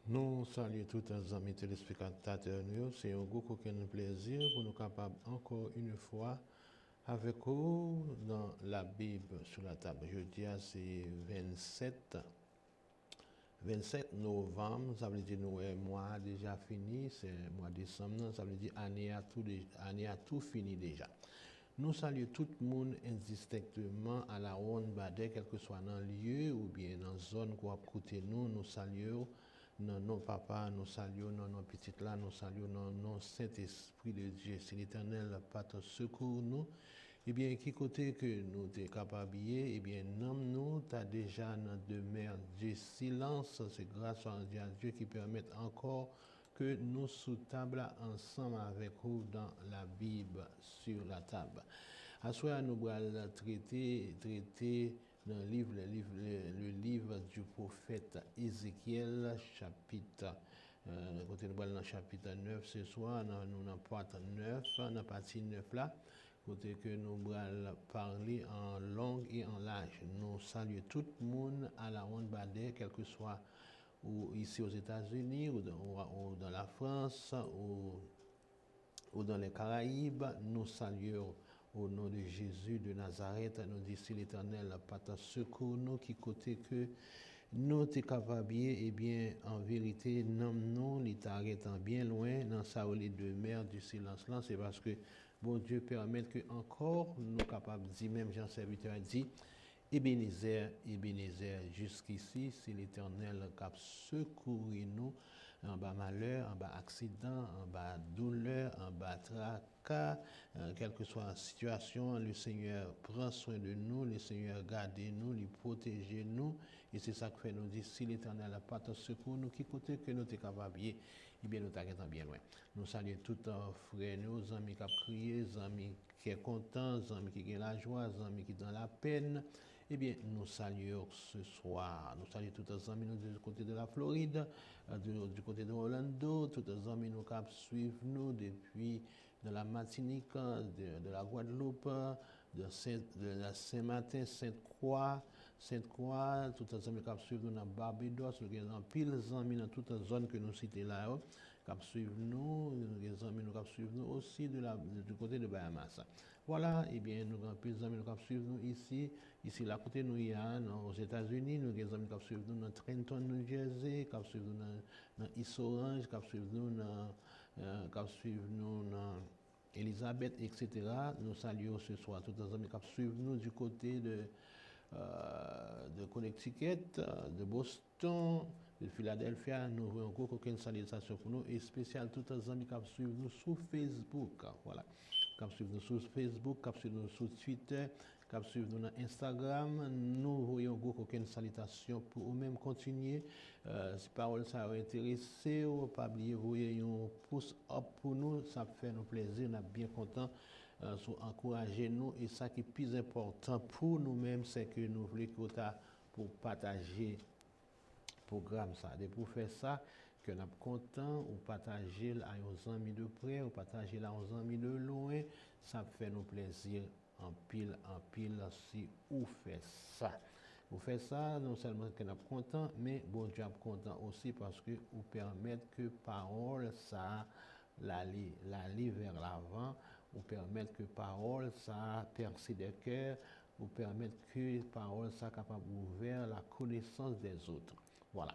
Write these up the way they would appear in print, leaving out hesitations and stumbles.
Nous saluons tous les amis téléspectateurs. C'est un gros coquin plaisir pour nous capables encore une fois avec vous dans la Bible sur la table. Je dis c'est 27 novembre, ça veut dire nous mois déjà fini, c'est mois de décembre, ça veut dire année a tout fini déjà. Nous saluons tout le monde indistinctement à la ronde badé, quel que soit dans le lieu ou bien dans la zone qu'on a côté nous, nous saluons nos papas, nous saluons nos petites là, nous saluons nos Saint-Esprit de Dieu. C'est l'Éternel, Pâte secours nous. Eh bien, qui côté que nous sommes capables, eh bien, nous, t'as déjà notre demeure Dieu silence, c'est grâce à Dieu qui permet encore que nous sous table ensemble avec vous dans la Bible sur la table. À soi, nous allons traiter dans le livre du prophète Ézéchiel, chapitre, côté nous allons dans chapitre 9 ce soir, nous dans partie 9, dans partie 9 là, côté que nous allons parler en long et en large. Nous saluons tout le monde à la ronde badée, quel que soit ou ici aux États-Unis, ou dans la France, ou dans les Caraïbes, nous saluons au nom de Jésus de Nazareth, nous disons l'Éternel, Pâte secours nous, qui côté que nous sommes capables, eh bien, en vérité, nous, l'état bien loin, dans sa les deux mers du silence là, c'est parce que, bon Dieu permet que encore nous capables de dire, même Jean serviteur dit, Ebenezer, Ebenezer, jusqu'ici, c'est l'Éternel qui a secouru nous en bas malheur, en bas accident, en bas douleur, en bas tracas, quelle que soit la situation, le Seigneur prend soin de nous, le Seigneur garde nous, il protège nous, et c'est ça que fait nous dire, si l'Éternel n'a pas de secours, nous qui côté que nous sommes capables, eh bien nous sommes bien loin. Nous saluons tous nos frères, nos amis qui ont crié, nos amis qui sont contents, nos amis qui ont la joie, nos amis qui sont dans la peine. Eh bien, nous saluons ce soir. Nous saluons tous les amis du côté de la Floride, du côté de Orlando, tous les amis nous qui suivent nous depuis de la Martinique, de la Guadeloupe, de la Saint-Martin, Sainte-Croix, tous les amis qui suivent nous dans Barbados, nous avons pile d'amis dans toutes les zones que nous citons là, qui suivent nous, les amis nous qui suivent nous aussi du côté de Bahamas. Voilà, eh bien, nous avons pile d'amis qui suivent nous ici là, côté nous, il y a aux États-Unis, nous avons des amis qui suivent nous dans Trenton, New Jersey, qui suivent nous dans East Orange, qui suivent nous dans Elizabeth, etc. Nous saluons ce soir tous les amis qui suivent nous du côté de Connecticut, de Boston, de Philadelphia. Nous voulons encore aucune salutation pour nous et spécial tous les amis qui suivent nous sur Facebook. Voilà. Qui suivent nous sur Facebook, qui suivent nous sur Twitter, qui suivent nous sur Instagram. Nous voyons encore aucune salutation pour vous-même continuer. Si parole ça a intéressé, pas oublier, vous voyez un pouce up pour nous, ça fait nous plaisir, on est bien content. Encourager nous et ça qui est plus important pour nous-mêmes, c'est que nous voulons pour partager programme ça. Et pour faire ça, que nous sommes contents, ou partager à nos amis de près, ou partager à nos amis de loin, ça fait nous plaisir en pile, si vous faites ça. Vous faites ça, non seulement que nous sommes contents, mais bon Dieu est content aussi parce que vous permettez que parole, ça, l'aller vers l'avant, vous permettre que parole, ça, percer des cœurs, vous permettre que parole, ça, capable d'ouvrir la connaissance des autres. Voilà.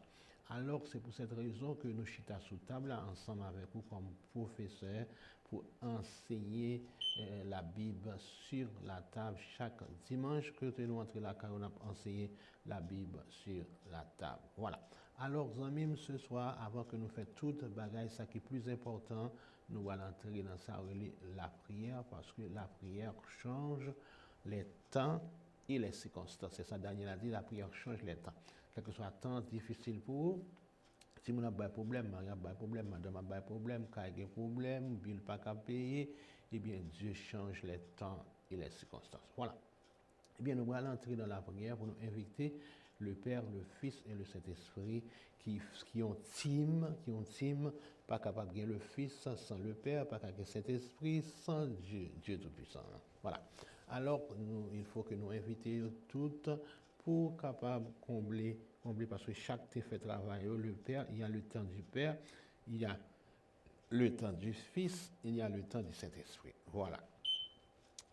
Alors, c'est pour cette raison que nous chita sous table ensemble avec vous comme professeurs pour enseigner la Bible sur la table chaque dimanche que nous entrons là car on a enseigné la Bible sur la table. Voilà. Alors, amis, ce soir, avant que nous fassions toute bagaille, ça qui est plus important, nous allons entrer dans ça, la prière, parce que la prière change les temps et les circonstances. C'est ça, Daniel a dit, la prière change les temps. Quel que soit le temps difficile pour vous, si vous avez un problème, madame a un problème, quand il y a un problème, bill pas qu'à payer, eh bien, Dieu change les temps et les circonstances. Voilà. Eh bien, nous allons entrer dans la prière pour nous inviter le Père, le Fils et le Saint-Esprit qui ont team, pas capable de le Fils sans le Père, pas capable de Saint-Esprit sans Dieu, Dieu Tout-Puissant. Voilà. Alors, il faut que nous invitions toutes pour capable combler parce que chaque temps fait travail, le Père, il y a le temps du Père, il y a le temps du Fils, il y a le temps du Saint-Esprit. Voilà.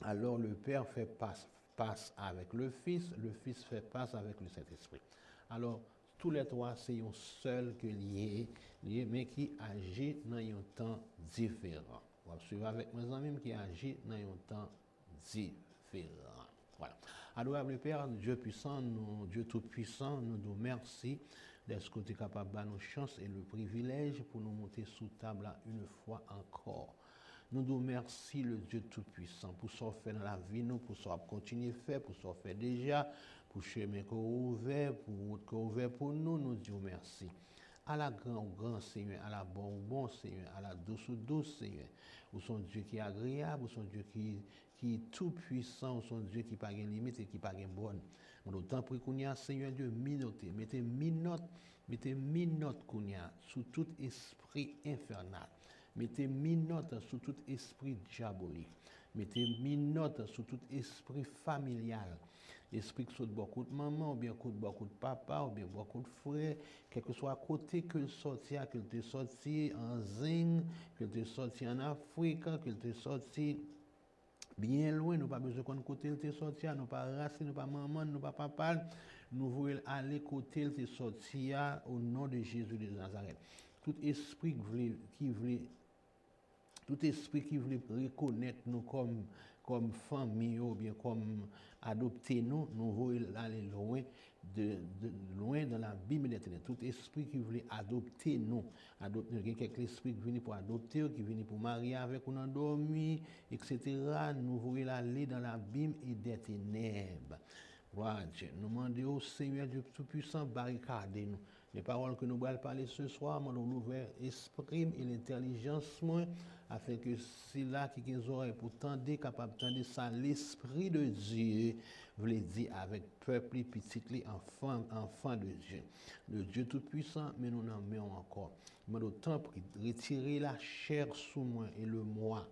Alors le Père fait passe avec le Fils fait passe avec le Saint-Esprit. Alors, tous les trois, c'est un seul que lié, mais qui agit dans un temps différent. On va suivre avec mes amis qui agit dans un temps différent. Voilà. Adorable Père, Dieu puissant, Dieu tout-puissant, nous nous merci d'être que tu es capable de nous chance et le privilège pour nous monter sous table une fois encore. Nous nous remercions le Dieu Tout-Puissant pour ce qu'on fait dans la vie, nous, pour ce qu'on continue à faire, pour ce qu'on fait déjà, pour le chemin qu'on ouvert, pour la route qu'on ouvert pour nous, nous disons merci. À la grand Seigneur, à la bon Seigneur, à la douce Seigneur. Vous sont Dieu qui est agréable, vous sont Dieu qui est tout-puissant, vous sont Dieu qui n'a pas de limite et qui n'a pas de bonne. Autant pris qu'on y a, Seigneur Dieu, mettez minote qu'on y a sous tout esprit infernal. Mettez minote sous tout esprit diabolique. Mettez minote sous tout esprit familial. Esprit qui saute beaucoup de maman, ou bien beaucoup de papa, ou bien beaucoup de frères, quel que soit à côté que le sorti, que le sorti en Zing, que le sorti en Afrique, que le sorti bien loin, nous pas besoin qu'on côté le sorti, nous pas racine, nous pas maman, nous pas papa, nous voulons aller côté le sorti au nom de Jésus de Nazareth. Tout esprit qui voulait reconnaître nous comme famille ou bien comme adopter nous voulons aller loin loin dans la Bible d'éternel. Tout esprit qui voulait adopter nous, il y a quelques esprits qui viennent pour adopter, qui viennent pour marier avec nous endormi, etc. Nous voulons aller dans la Bible et des ténèbres. Voilà, nous demandons au Seigneur Dieu Tout-Puissant barricader nous. Les paroles que nous allons parler ce soir, nous l'ouvrir esprit et l'intelligence, afin que c'est là qui ont oreilles pour tendre, capable de tendre ça, l'esprit de Dieu, voulait dire avec peuple, petit, enfant de Dieu. Le Dieu Tout-Puissant, mais nous n'en mettons encore. Mais d'autant pour retirer la chair sous moi et le moi.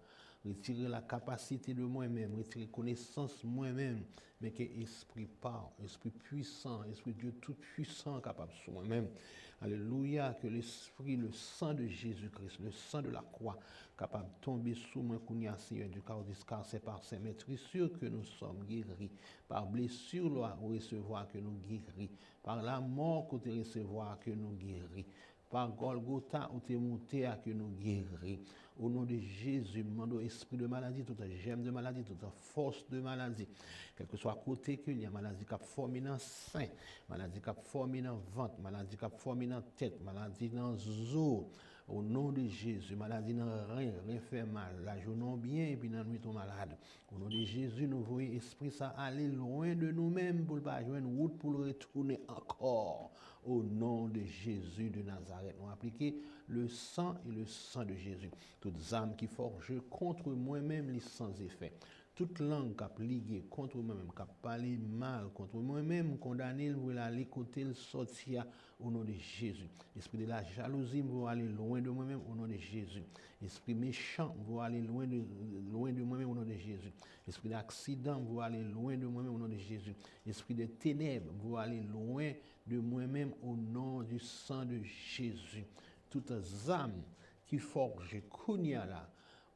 Retirer la capacité de moi-même, retirer connaissance moi-même, mais que esprit part, esprit puissant, esprit Dieu tout puissant capable sur moi-même. Alléluia, que l'esprit, le sang de Jésus-Christ, le sang de la croix, capable de tomber sous moi, Kounia Seigneur du car c'est par ces maîtrisures que nous sommes guéris, par blessure, ou recevoir que nous guéris, par la mort que nous recevoir que nous guéris. Par Golgotha, où tu es monté à que nous guéris. Au nom de Jésus, demande esprit de maladie, toute gemme de maladie, toute force de maladie. Quel que soit côté qu'il y a maladie qui a formé dans le sein, maladie qui a formé dans le ventre, maladie qui a formé dans la tête, maladie dans les os. Au nom de Jésus, maladie dans rien fait mal. La journée bien et puis dans la nuit on malade. Au nom de Jésus, nous voyons esprit ça aller loin de nous-mêmes pour ne pas jouer une route pour le retourner encore. Au nom de Jésus de Nazareth, nous appliquons le sang et le sang de Jésus. Toutes âmes qui forgent contre moi-même les sans effet. Toute langue qui a ligué contre moi-même, qui a parlé mal contre moi-même, condamné, vous aller côté le sortir au nom de Jésus. Esprit de la jalousie, vous aller loin de moi-même au nom de Jésus. Esprit méchant, vous aller loin de moi-même au nom de Jésus. Esprit d'accident, vous aller loin de moi-même au nom de Jésus. Esprit de ténèbres, vous aller loin de moi-même au nom du sang de Jésus. Toutes âmes qui forgent Kounia là,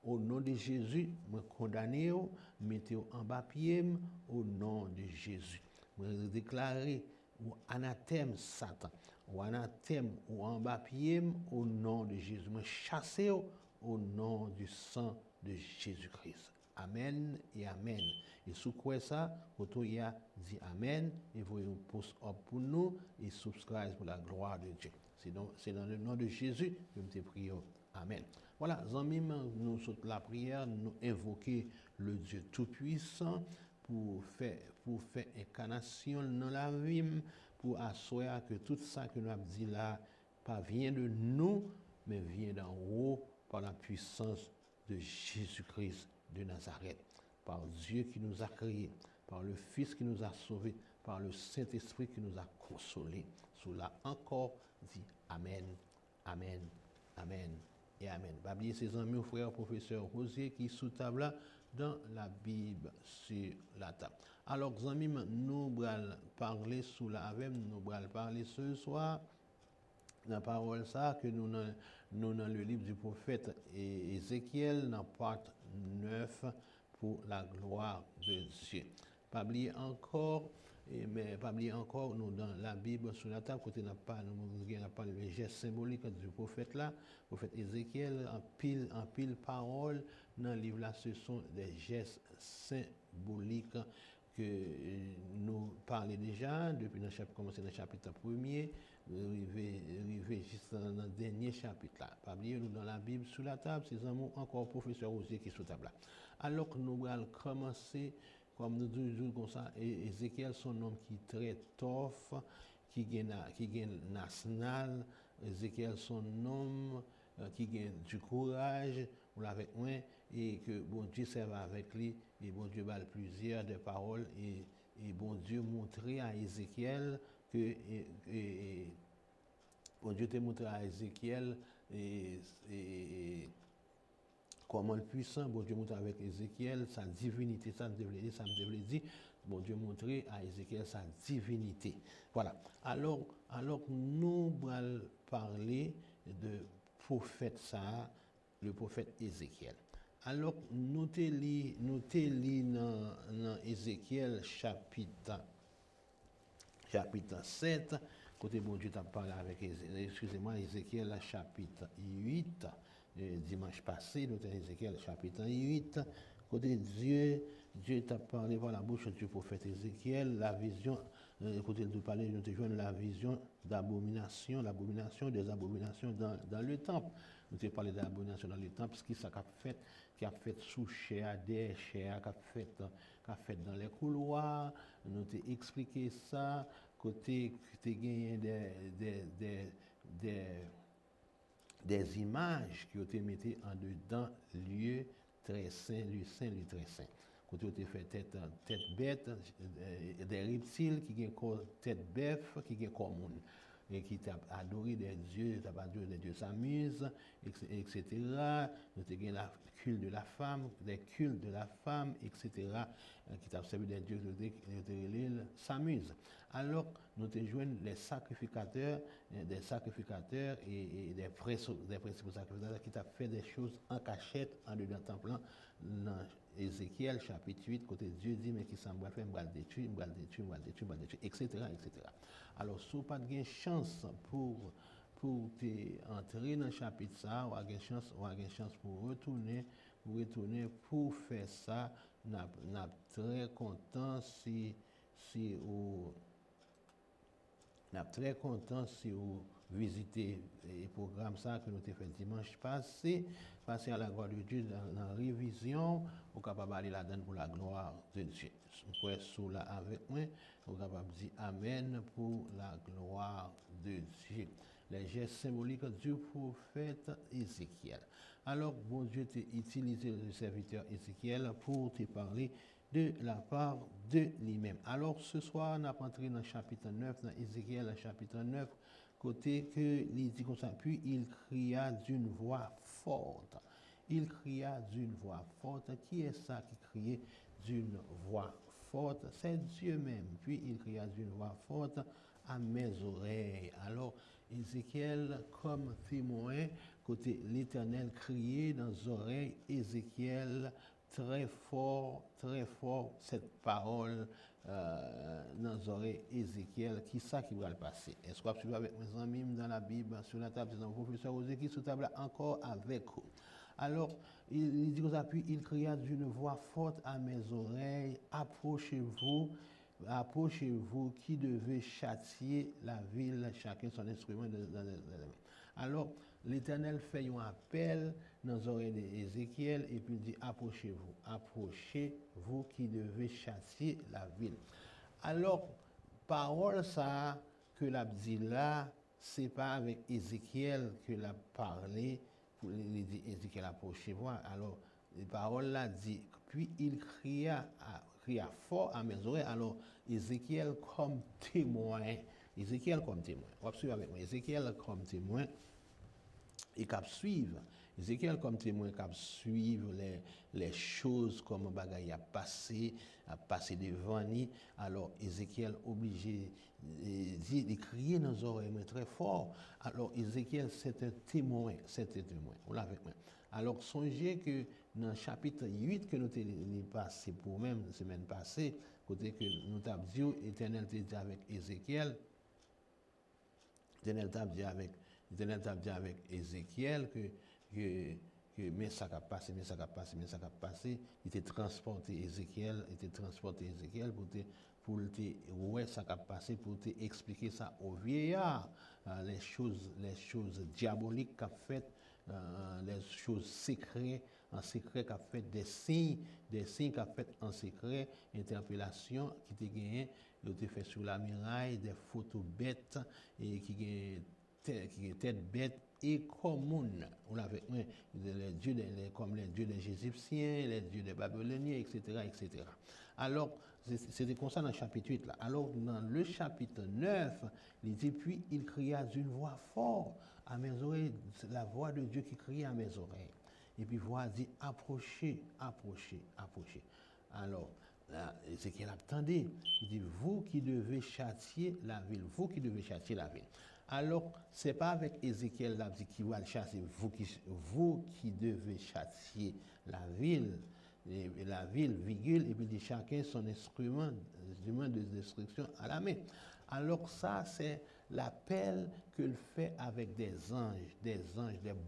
au nom de Jésus, me condamnez, mettez en bas pied au nom de Jésus. Me déclarez ou anathème Satan, ou anathème ou en bas pied au nom de Jésus. Me chassez au nom du sang de Jésus-Christ. Amen et amen. Et sous quoi ça, vous y a dit amen et vous un pouce up pour nous et subscribe pour la gloire de Dieu. C'est dans le nom de Jésus que nous te prions. Amen. Voilà, amis, nous sommes la prière, nous invoquer le Dieu Tout-Puissant pour faire incarnation dans la vie, pour assurer que tout ça que nous avons dit là, pas vient de nous, mais vient d'en haut par la puissance de Jésus-Christ de Nazareth, par Dieu qui nous a créés, par le Fils qui nous a sauvés, par le Saint-Esprit qui nous a consolés. Cela encore dit Amen, Amen, Amen et Amen. Pas oublier ses amis, frères, professeur Rosier qui sous table là, dans la Bible sur la table. Alors, amis, nous allons parler sous la avec nous allons parler ce soir la parole ça que nous dans le livre du prophète Ézéchiel dans part 9 pour la gloire de Dieu. Pas oublier encore mais pas oublier encore nous dans la Bible sur la table côté n'a pas le geste symbolique du prophète là, prophète Ézéchiel en pile parole dans le livre là ce sont des gestes symboliques que nous parlons déjà depuis le chapitre commencé dans le chapitre 1er arriver juste dans le dernier chapitre là. Pas oublier nous dans la Bible sous la table, c'est encore professeur Osier qui est sous la table là. Alors que nous allons commencer comme nous disons comme ça, Ézéchiel son homme qui est très tough, qui gagne national, Ézéchiel son homme qui gagne du courage, ou avec moi, et que bon Dieu serve avec lui, et bon Dieu va plusieurs de paroles, et bon Dieu montrer à Ézéchiel que bon Dieu te montré à Ézéchiel et comment le puissant, bon Dieu montre avec Ézéchiel sa divinité, ça me devait dire, bon Dieu montrer à Ézéchiel sa divinité. Voilà. Alors nous allons parler de prophète ça, le prophète Ézéchiel. Alors nous te lis dans Ézéchiel chapitre 7, côté bon Dieu t'a parlé avec excusez-moi Ézéchiel chapitre 8. Dimanche passé, nous avons Ézéchiel chapitre 8, côté Dieu t'a parlé par la bouche du prophète Ézéchiel, la vision, côté de parler, nous avons la vision l'abomination des abominations dans le temple. Nous avons parlé d'abomination dans le temple, ce qui a fait sous chair, des chairs, qui a fait dans les couloirs, nous avons expliqué ça, côté tu as gagné des images qui ont été mises en dedans lieu très saint, lieu très saint. Quand on a fait tête bête, des reptiles qui ont tête bœuf, qui ont comme monde et qui t'a adoré des dieux, t'a adoré des dieux s'amusent, etc. Nous avons la culte de la femme, des cultes de la femme, etc. Qui t'a servi des dieux de s'amusent. Alors, nous avons les sacrificateurs, des sacrificateurs et des principaux sacrificateurs qui t'a fait des choses en cachette, en dedans temple, dans Ézéchiel chapitre 8, côté Dieu dit, mais qui semble faire, me détruire, etc., etc. Alors, si vous n'avez pas de chance pour entrer dans le chapitre ça, ou avez une chance pour retourner pour faire ça, nous sommes très contents si vous visitez le programme ça que nous avons fait dimanche passé, passer à la gloire de Dieu dans la révision, vous êtes capable d'aller là-dedans pour la gloire de Dieu. Vous pouvez sous là avec moi, vous êtes capable de dire Amen pour la gloire de Dieu. Les gestes symboliques du prophète Ézéchiel. Alors, bon Dieu t'a utilisé le serviteur Ézéchiel pour te parler de la part de lui-même. Alors, ce soir, on a entré dans le chapitre 9, dans Ézéchiel, chapitre 9, côté que il dit comme ça, puis il cria d'une voix forte. Il cria d'une voix forte. Qui est ça qui criait d'une voix forte? C'est Dieu même. Puis il cria d'une voix forte à mes oreilles. Alors, Ézéchiel, comme témoin, côté l'Éternel criait dans les oreilles, Ézéchiel, très fort, cette parole dans les oreilles Ézéchiel, qui ça qui va le passer? Est-ce que vous avec mes amis dans la Bible, sur la table, c'est un professeur Osé qui sur la table encore avec vous. Alors, il dit comme ça, puis il cria d'une voix forte à mes oreilles, approchez-vous qui devez châtier la ville, chacun son instrument. Alors, l'Éternel fait un appel dans les oreilles d'Ézéchiel et puis il dit approchez-vous qui devez châtier la ville. Alors, parole ça que l'a dit là, c'est pas avec Ézéchiel que l'a parlé, il dit Ézéchiel approchez-vous. Alors, les paroles là dit, puis il cria fort à mes oreilles. Alors, Ézéchiel comme témoin. Ézéchiel comme témoin. Vous suivez avec moi. Ézéchiel comme témoin. et cap suivre. Ézéchiel comme témoin cap suivre les choses comme bagaille a passé devant lui. Alors Ézéchiel obligé de crier dans les oreilles mais très fort. Alors Ézéchiel c'est un témoin. Vous l'avez moi. Alors songez que dans le chapitre 8 que nous avons passé pour même la semaine passée, côté que nous avons dit, l'Éternel t'a dit avec Ézéchiel, l'Éternel t'a dit avec Ézéchiel que mais ça a passé, il était transporté Ézéchiel pour te ouais ça a passé pour te expliquer ça au vieillard, les choses diaboliques qu'a fait, les choses secrètes en secret qu'a fait des signes qu'a fait en secret, interpellation qui te gagné, il te fait sur la muraille des photos bêtes et qui tête bête et commune. On l'avait les dieux comme les dieux des Égyptiens, les dieux des Babyloniens, etc. Alors, c'était comme ça dans le chapitre 8. Là. Alors, dans le chapitre 9, il dit, puis il cria d'une voix forte à mes oreilles, la voix de Dieu qui crie à mes oreilles. Et puis, voix dit, approchez. Alors, là, c'est qu'il attendait. Il dit, vous qui devez châtier la ville. Alors, ce n'est pas avec Ézéchiel là, qui va le chasser, vous qui devez châtier la ville, virgule, et puis dit chacun son instrument de destruction à la main. Alors ça, c'est l'appel qu'il fait avec des anges, des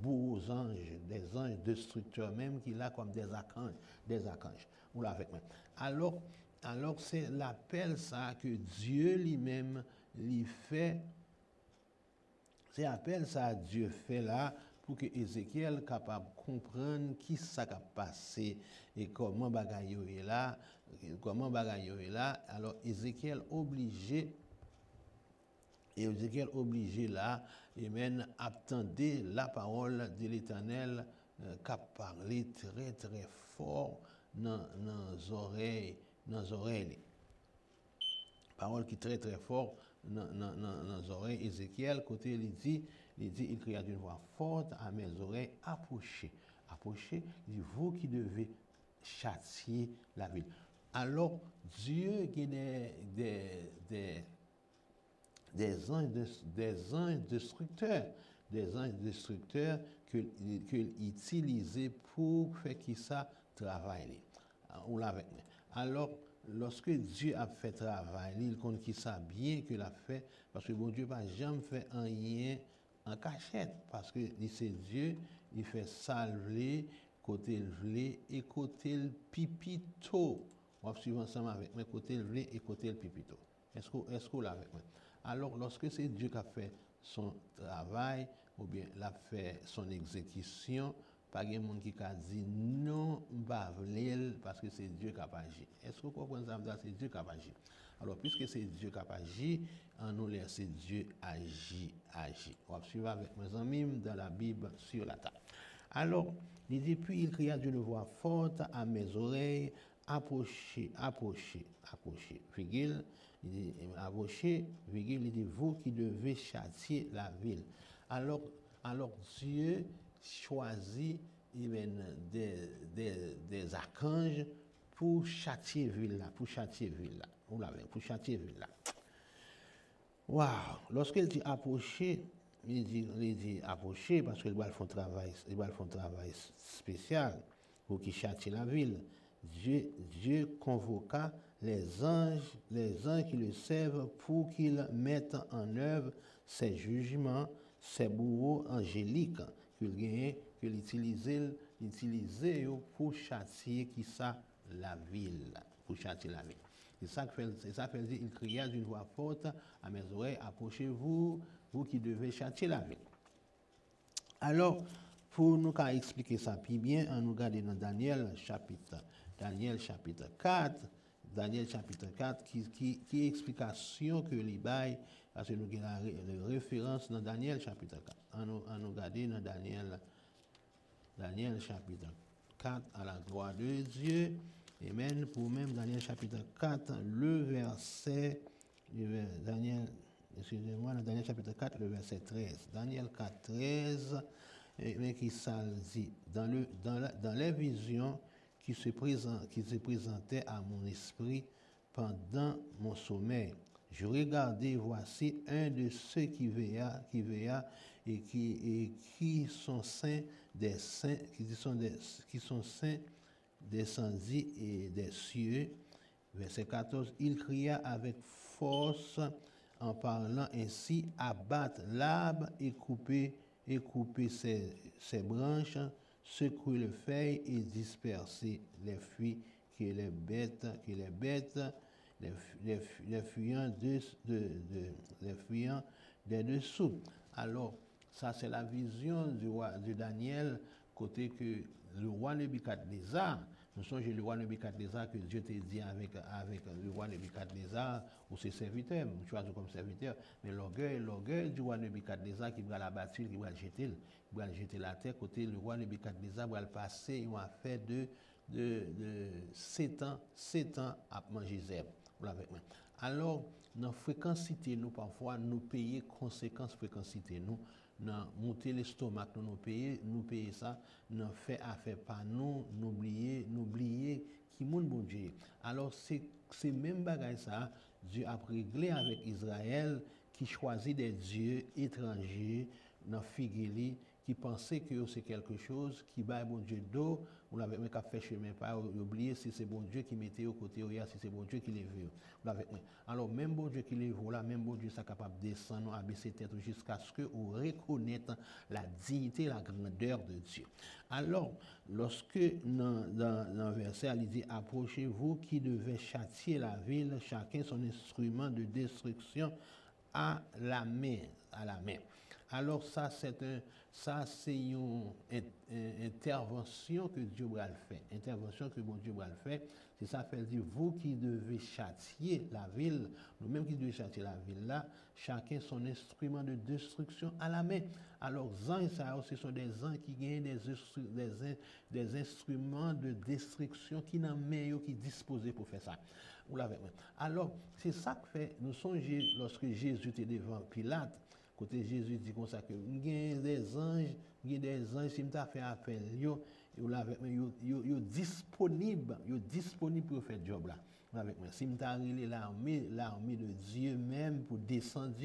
beaux anges, des anges destructeurs même qu'il a comme des archanges. Ou là avec moi. Alors c'est l'appel ça que Dieu lui-même lui fait. C'est l'appel ça Dieu fait là pour que Ézéchiel capable de comprendre qui ça a passé et comment bagaille est là, Alors Ézéchiel obligé là, et même attendez la parole de l'Éternel qui a parlé très très fort dans nos oreilles. Parole qui est très très fort dans nos oreilles. Ézéchiel, côté il cria d'une voix forte à mes oreilles, approchez. Il dit, vous qui devez châtier la ville. Alors, Dieu qui est des anges destructeurs qu'il utilisait pour faire qui ça travaille. Alors, lorsque Dieu a fait travail, il compte qui ça bien qu'il a fait, parce que bon Dieu n'a jamais fait rien en cachette, parce que c'est Dieu, il fait salver, côté le vlé et côté le pipito. On va suivre ensemble avec moi, côté le vlé et côté le pipito. Est-ce que vous l'avez avec moi? Alors, lorsque c'est Dieu qui a fait son travail, ou bien l'a fait son exécution, pas de monde qui a dit non, pas parce que c'est Dieu qui a agi. Est-ce que vous comprenez ça? C'est Dieu qui a agi. Alors, puisque c'est Dieu qui a agi, on nous laisse Dieu agir. On va suivre avec mes amis dans la Bible sur la table. Alors, il dit, puis il cria d'une voix forte à mes oreilles, approchez, virgule, il dit, approchez, virgule, il dit, vous qui devez châtier la ville. Alors Dieu choisit des archanges pour châtier ville là. Waouh! Lorsqu'il dit approcher, il dit approcher parce qu'il doit faire un travail spécial pour qu'il châtie la ville. Dieu convoqua les anges qui le servent pour qu'ils mettent en œuvre ses jugements, ses bourreaux angéliques qu'il utilisait pour châtier qui ça la ville, C'est ça fait dire, il cria d'une voix forte à mes oreilles, approchez-vous, vous qui devez châtier la ville. Alors, pour nous expliquer ça plus bien, on nous regarde dans Daniel chapitre 4, qui explication que les bails, parce que nous avons la référence dans Daniel chapitre 4. On nous regarde dans Daniel chapitre 4, à la gloire de Dieu. Et même pour même Daniel chapitre 4, le verset, Daniel chapitre 4, le verset 13. Daniel 4, 13, mais qui ça dit dans les visions qui se présentaient à mon esprit pendant mon sommeil. Je regardais, voici un de ceux qui veilla et qui sont saints des saints, qui sont saints descendit et des cieux. Verset 14, il cria avec force en parlant ainsi, abattre l'arbre et couper ses branches, secouer les feuilles et disperser les fruits que les bêtes, les fuyants des dessous. Alors, ça c'est la vision de Daniel, côté que le roi Nebuchadnezzar, nous sommes le roi Nebuchadnezzar que Dieu t'a dit avec le roi Nebuchadnezzar ou ses serviteurs, nous choisissons comme serviteurs, mais l'orgueil du roi Nebuchadnezzar qui va la battre, qui va le jeter la terre, côté le roi Nebuchadnezzar va le passer, il va faire de 7 ans à manger zèbre. Alors, dans fréquencité, nous parfois, nous payons conséquences fréquencité, nous monter l'estomac, nous payer ça, nous fait affaire par nous oublier qui moun bon Dieu. Alors, c'est même bagage ça, Dieu a réglé avec Israël qui choisit des dieux étrangers dans Figueli, qui pensait que c'est quelque chose qui bat bon Dieu d'eau, on l'avait même qu'à faire chemin pas oublier si c'est bon Dieu qui mettait au côté si c'est bon Dieu qui les veut. Alors même bon Dieu qui les veut là, même bon Dieu ça capable de descendre à baisser tête jusqu'à ce que on reconnaisse la dignité, la grandeur de Dieu. Alors lorsque dans verset il dit approchez-vous qui devait châtier la ville, chacun son instrument de destruction à la main. Alors ça c'est une intervention que Dieu va le faire. Intervention que bon Dieu va le faire. C'est ça fait dire vous qui devez châtier la ville, nous-mêmes qui devons châtier la ville là, chacun son instrument de destruction à la main. Alors ce sont des gens qui gagnent des instruments de destruction qui n'ont main qui disposés pour faire ça. Alors c'est ça que fait nous songez lorsque Jésus était devant Pilate. Côté Jésus dit comme ça que il y a des anges si m'ta fait appel yo disponible pour faire job là avec moi si m'ta relé l'armée de Dieu même pour descendre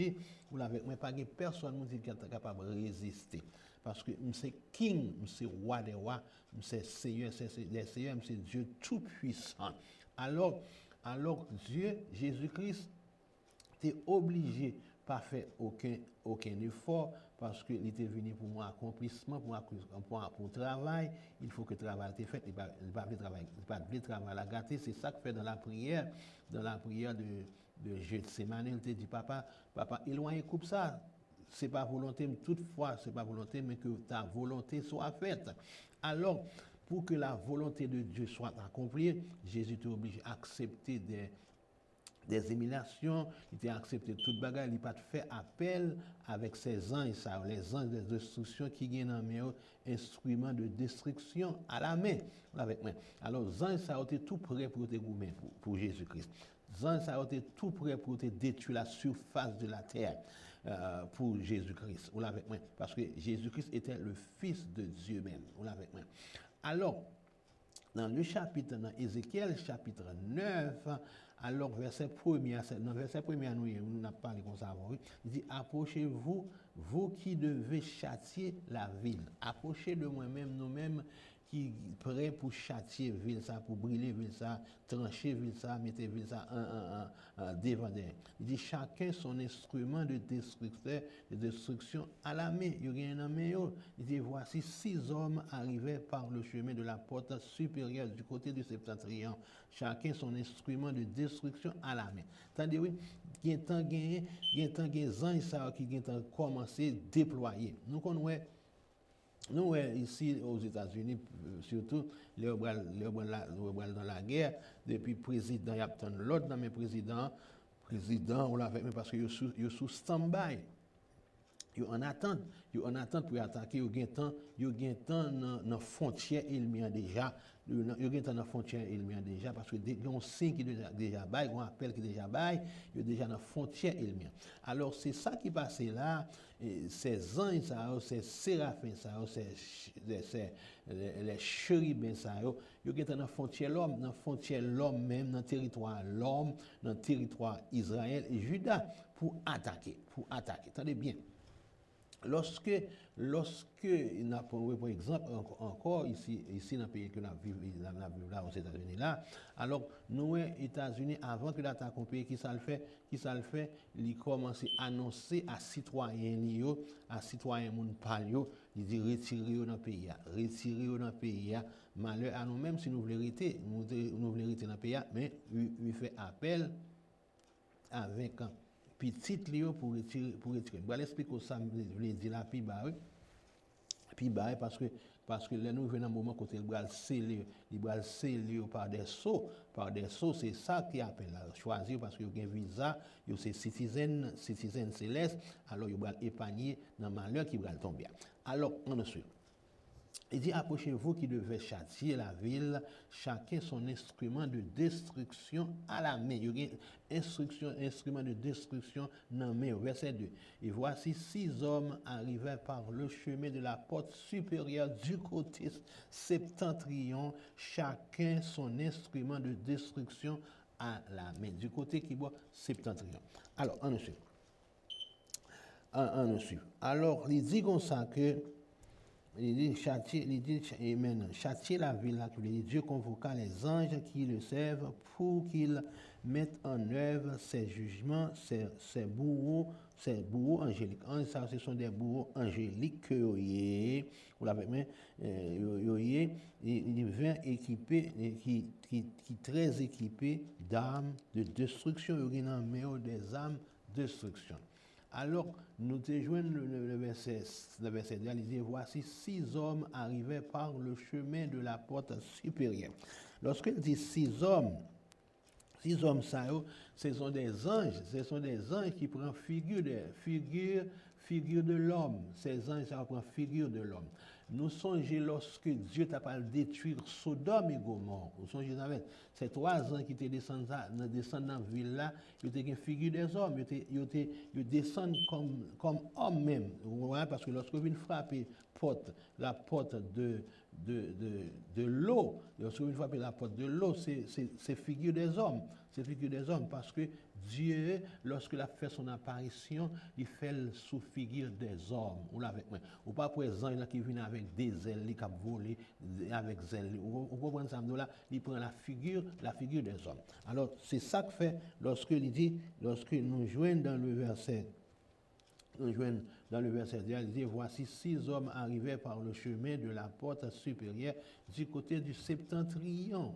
ou avec moi pas personne qui est capable de résister parce que c'est king, c'est roi des rois, c'est seigneur des seigneurs, c'est Dieu tout puissant. Alors Dieu Jésus-Christ t'es obligé pas faire aucun effort parce qu'il était venu pour mon accomplissement, pour travail. Il faut que le travail soit fait. Il ne va pas le travail à gâter. C'est ça que fait dans la prière de Gethsémani. Il te dit, papa, éloigne coupe ça. C'est pas volonté, toutefois, c'est pas volonté, mais que ta volonté soit faite. Alors, pour que la volonté de Dieu soit accomplie, Jésus est obligé d'accepter des humiliations, il a accepté toute bagarre, il n'a pas fait appel avec ses anges, les anges de destruction qui gagnent en main, instruments de destruction à la main. Alors, les anges, ça a été tout prêt pour te goumer pour Jésus-Christ. Les anges, ça a été tout prêt pour te détruire la surface de la terre pour Jésus-Christ. Parce que Jésus-Christ était le Fils de Dieu même. Alors, dans le chapitre, dans Ézéchiel chapitre 9, alors verset 1er, dans verset 1er, nous n'avons pas parlé comme ça avant, il dit, approchez-vous, vous qui devez châtier la ville. Approchez de moi-même, nous-mêmes, qui prêts pour châtier ville ça, pour brûler ville ça, trancher ville ça, mettre ville ça devant d'elle. Il dit, chacun son instrument de destruction à la main. Il y a un main. Il dit, voici 6 hommes arrivaient par le chemin de la porte supérieure du côté du septentrion. Chacun son instrument de destruction à la main. Tandis oui, il y a tant des anges qui ont commencé à déployer. Nous, ici aux États-Unis, surtout, les dans la guerre, depuis le président, il y a l'autre dans mes président, on l'a fait, parce que sous stand-by. Yo en attente pour attaquer, yo gen temps dans frontière ennemie déjà, yo gen temps dans frontière ennemie déjà parce que yon signe qui déjà bail, un appel qui déjà bail, yo déjà dans frontière ennemie. Alors c'est ça qui passe là, ces anges ça, ces séraphins ça, ces les chérubins ça, yo gen temps dans frontière l'homme même dans territoire l'homme, dans territoire Israël et Juda pour attaquer. Attendez bien. Lorsque pour exemple, encore ici dans le pays que nous vivons là aux États-Unis là, alors nous, États-Unis, avant que l'attaque au pays, qui ça le fait, il commence à annoncer à citoyens, à citoyens moun palio, il dit retirez dans le pays, malheur à nous-mêmes si nous voulons rester, nous voulons rester dans le pays, mais il fait appel avec petite Léo pour retirer. Je vais expliquer ça, je vais dire là, puis parce que là nous venons un moment côté il va sceller par des sceaux, c'est ça qui appelle là choisir parce que il y a un visa, il c'est citizen céleste, alors il va épargner dans malheur qui va tomber. Alors on ne suit. Il dit, approchez-vous qui devait châtier la ville, chacun son instrument de destruction à la main. Il y a un instrument de destruction dans la main. Verset 2. Et voici 6 hommes arrivaient par le chemin de la porte supérieure du côté septentrion, chacun son instrument de destruction à la main. Du côté qui voit septentrion. Alors, on suit. Alors, il dit comme ça que il dit châtier la ville là, Dieu convoqua les anges qui le servent pour qu'ils mettent en œuvre ses jugements, ses bourreaux angéliques. Ça, ce sont des bourreaux angéliques que vous l'avez mis, il vient équipé, qui très équipé d'armes de destruction. Il y a des armes de destruction. Alors, nous te joignons le verset 2, il dit, voici 6 hommes arrivaient par le chemin de la porte supérieure. Lorsqu'il dit 6 hommes, ça, ce sont des anges qui prennent figure de l'homme. Ces anges, ça prend figure de l'homme. Nous songeons lorsque Dieu t'a pas détruire Sodome et Gomorrhe. Nous songeons avec ces 3 ans qui étaient descendus dans la ville là, ils étaient une figure des hommes, ils descendent comme hommes même. Parce que lorsque vous frappez la porte de l'eau, lorsque vous frappez la porte de l'eau, c'est figure des hommes. C'est figure des hommes parce que Dieu, lorsqu'il a fait son apparition, il fait sous figure des hommes. Ou pas pour les anges qui viennent avec des ailes, qui volent avec des ailes. Vous comprenez ça? Il prend la figure des hommes. Alors, c'est ça que fait lorsque nous joignons dans le verset. Dans le verset 10, il dit, voici 6 hommes arrivés par le chemin de la porte supérieure du côté du septentrion.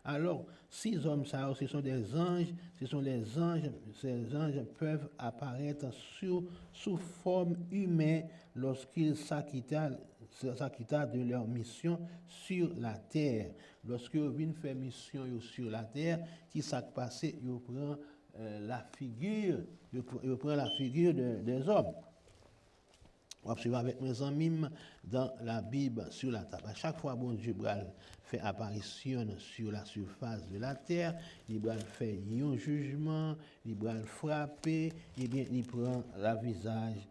Alors, 6 hommes, ça, ce sont des anges, ces anges peuvent apparaître sous forme humaine lorsqu'ils s'acquittèrent de leur mission sur la terre. Lorsqu'ils viennent faire mission sur la terre, qui s'est passé, ils prennent la figure, je prends la figure des hommes. On va avec mes amis dans la Bible sur la table. À chaque fois, bon Dieu fait apparition sur la surface de la terre, il fait un jugement, il frapper, et bien il prend le visage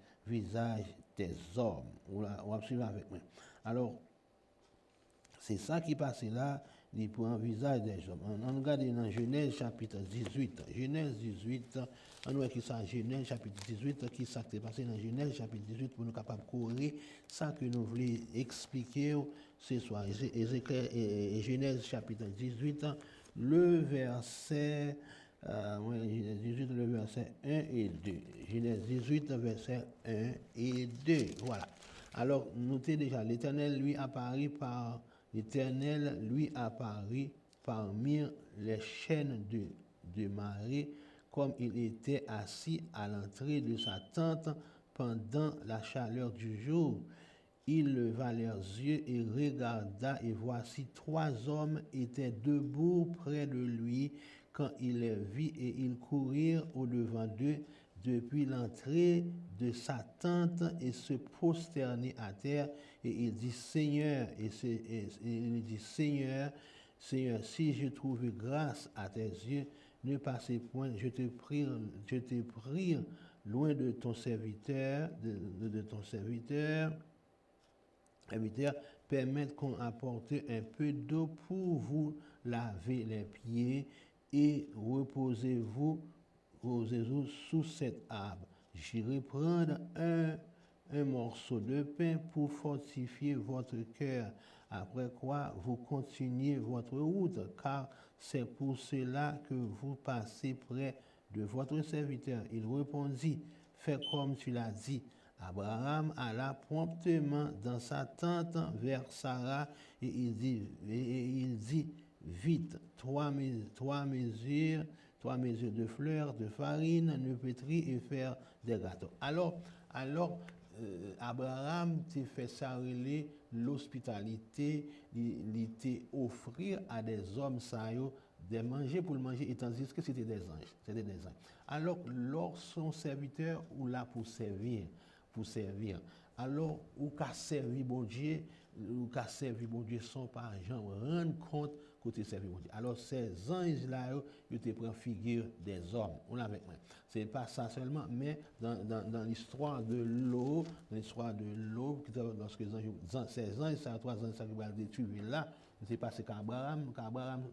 des hommes. On va suivre avec moi. Alors, c'est ça qui passe là. Il prend un visage des hommes. On regarde dans Genèse chapitre 18. Genèse 18, on voit qui ça, Genèse chapitre 18, qui s'est passé dans Genèse chapitre 18 pour nous capables de courir. Ça que nous voulons expliquer ce soir. Genèse chapitre 18, le verset, Genèse 18, le verset 1 et 2. Genèse 18, verset 1 et 2. Voilà. Alors, notez déjà, l'Éternel lui apparut parmi les chaînes de marée, comme il était assis à l'entrée de sa tente pendant la chaleur du jour. Il leva leurs yeux et regarda, et voici 3 hommes étaient debout près de lui quand il les vit, et ils courirent au-devant d'eux, depuis l'entrée de sa tente et se prosterner à terre. Et il dit, Seigneur, il dit, Seigneur, si je trouve grâce à tes yeux, ne passez point, je te prie, loin de ton serviteur, de ton serviteur, permettre qu'on apporte un peu d'eau pour vous laver les pieds et reposez-vous sous cet arbre. J'irai prendre un morceau de pain pour fortifier votre cœur, après quoi vous continuez votre route, car c'est pour cela que vous passez près de votre serviteur. Il répondit, fais comme tu l'as dit. Abraham alla promptement dans sa tente vers Sarah et il dit vite, trois mesures de fleurs de farine, ne pétrir et faire des gâteaux. Alors Abraham t'a fait ça l'hospitalité, il t'a offrir à des hommes ça des manger pour le manger, et tandis que c'était des anges. Alors, lors son serviteur ou là pour servir. Alors, ou qu'a servi bon Dieu, sans par gens rendre compte que tu servi bon Dieu. Alors, ces anges-là, ils te prennent figure des hommes. On l'a avec moi. C'est pas ça seulement, mais dans l'histoire de l'eau, lorsque ces anges, ça, trois anges, ça qui va détruire là, c'est passé qu'Abraham,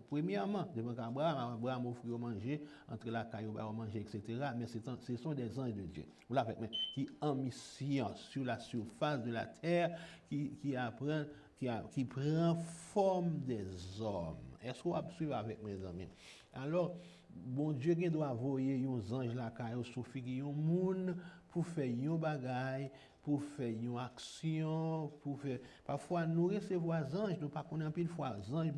premièrement, devant qu'Abraham offrit à manger, entre la caille à manger, etc. Mais ce sont des anges de Dieu. Vous l'avez, qui en mission sur la surface de la terre, qui prend forme des hommes. Est-ce que vous suivez avec mes amis? Alors, bon Dieu doit envoyer un ange la caille sous figure un monde pour faire un bagaille, pour faire une action, pour faire. Parfois, nous recevons des anges, nous ne connaissons pas pile fois. Anges,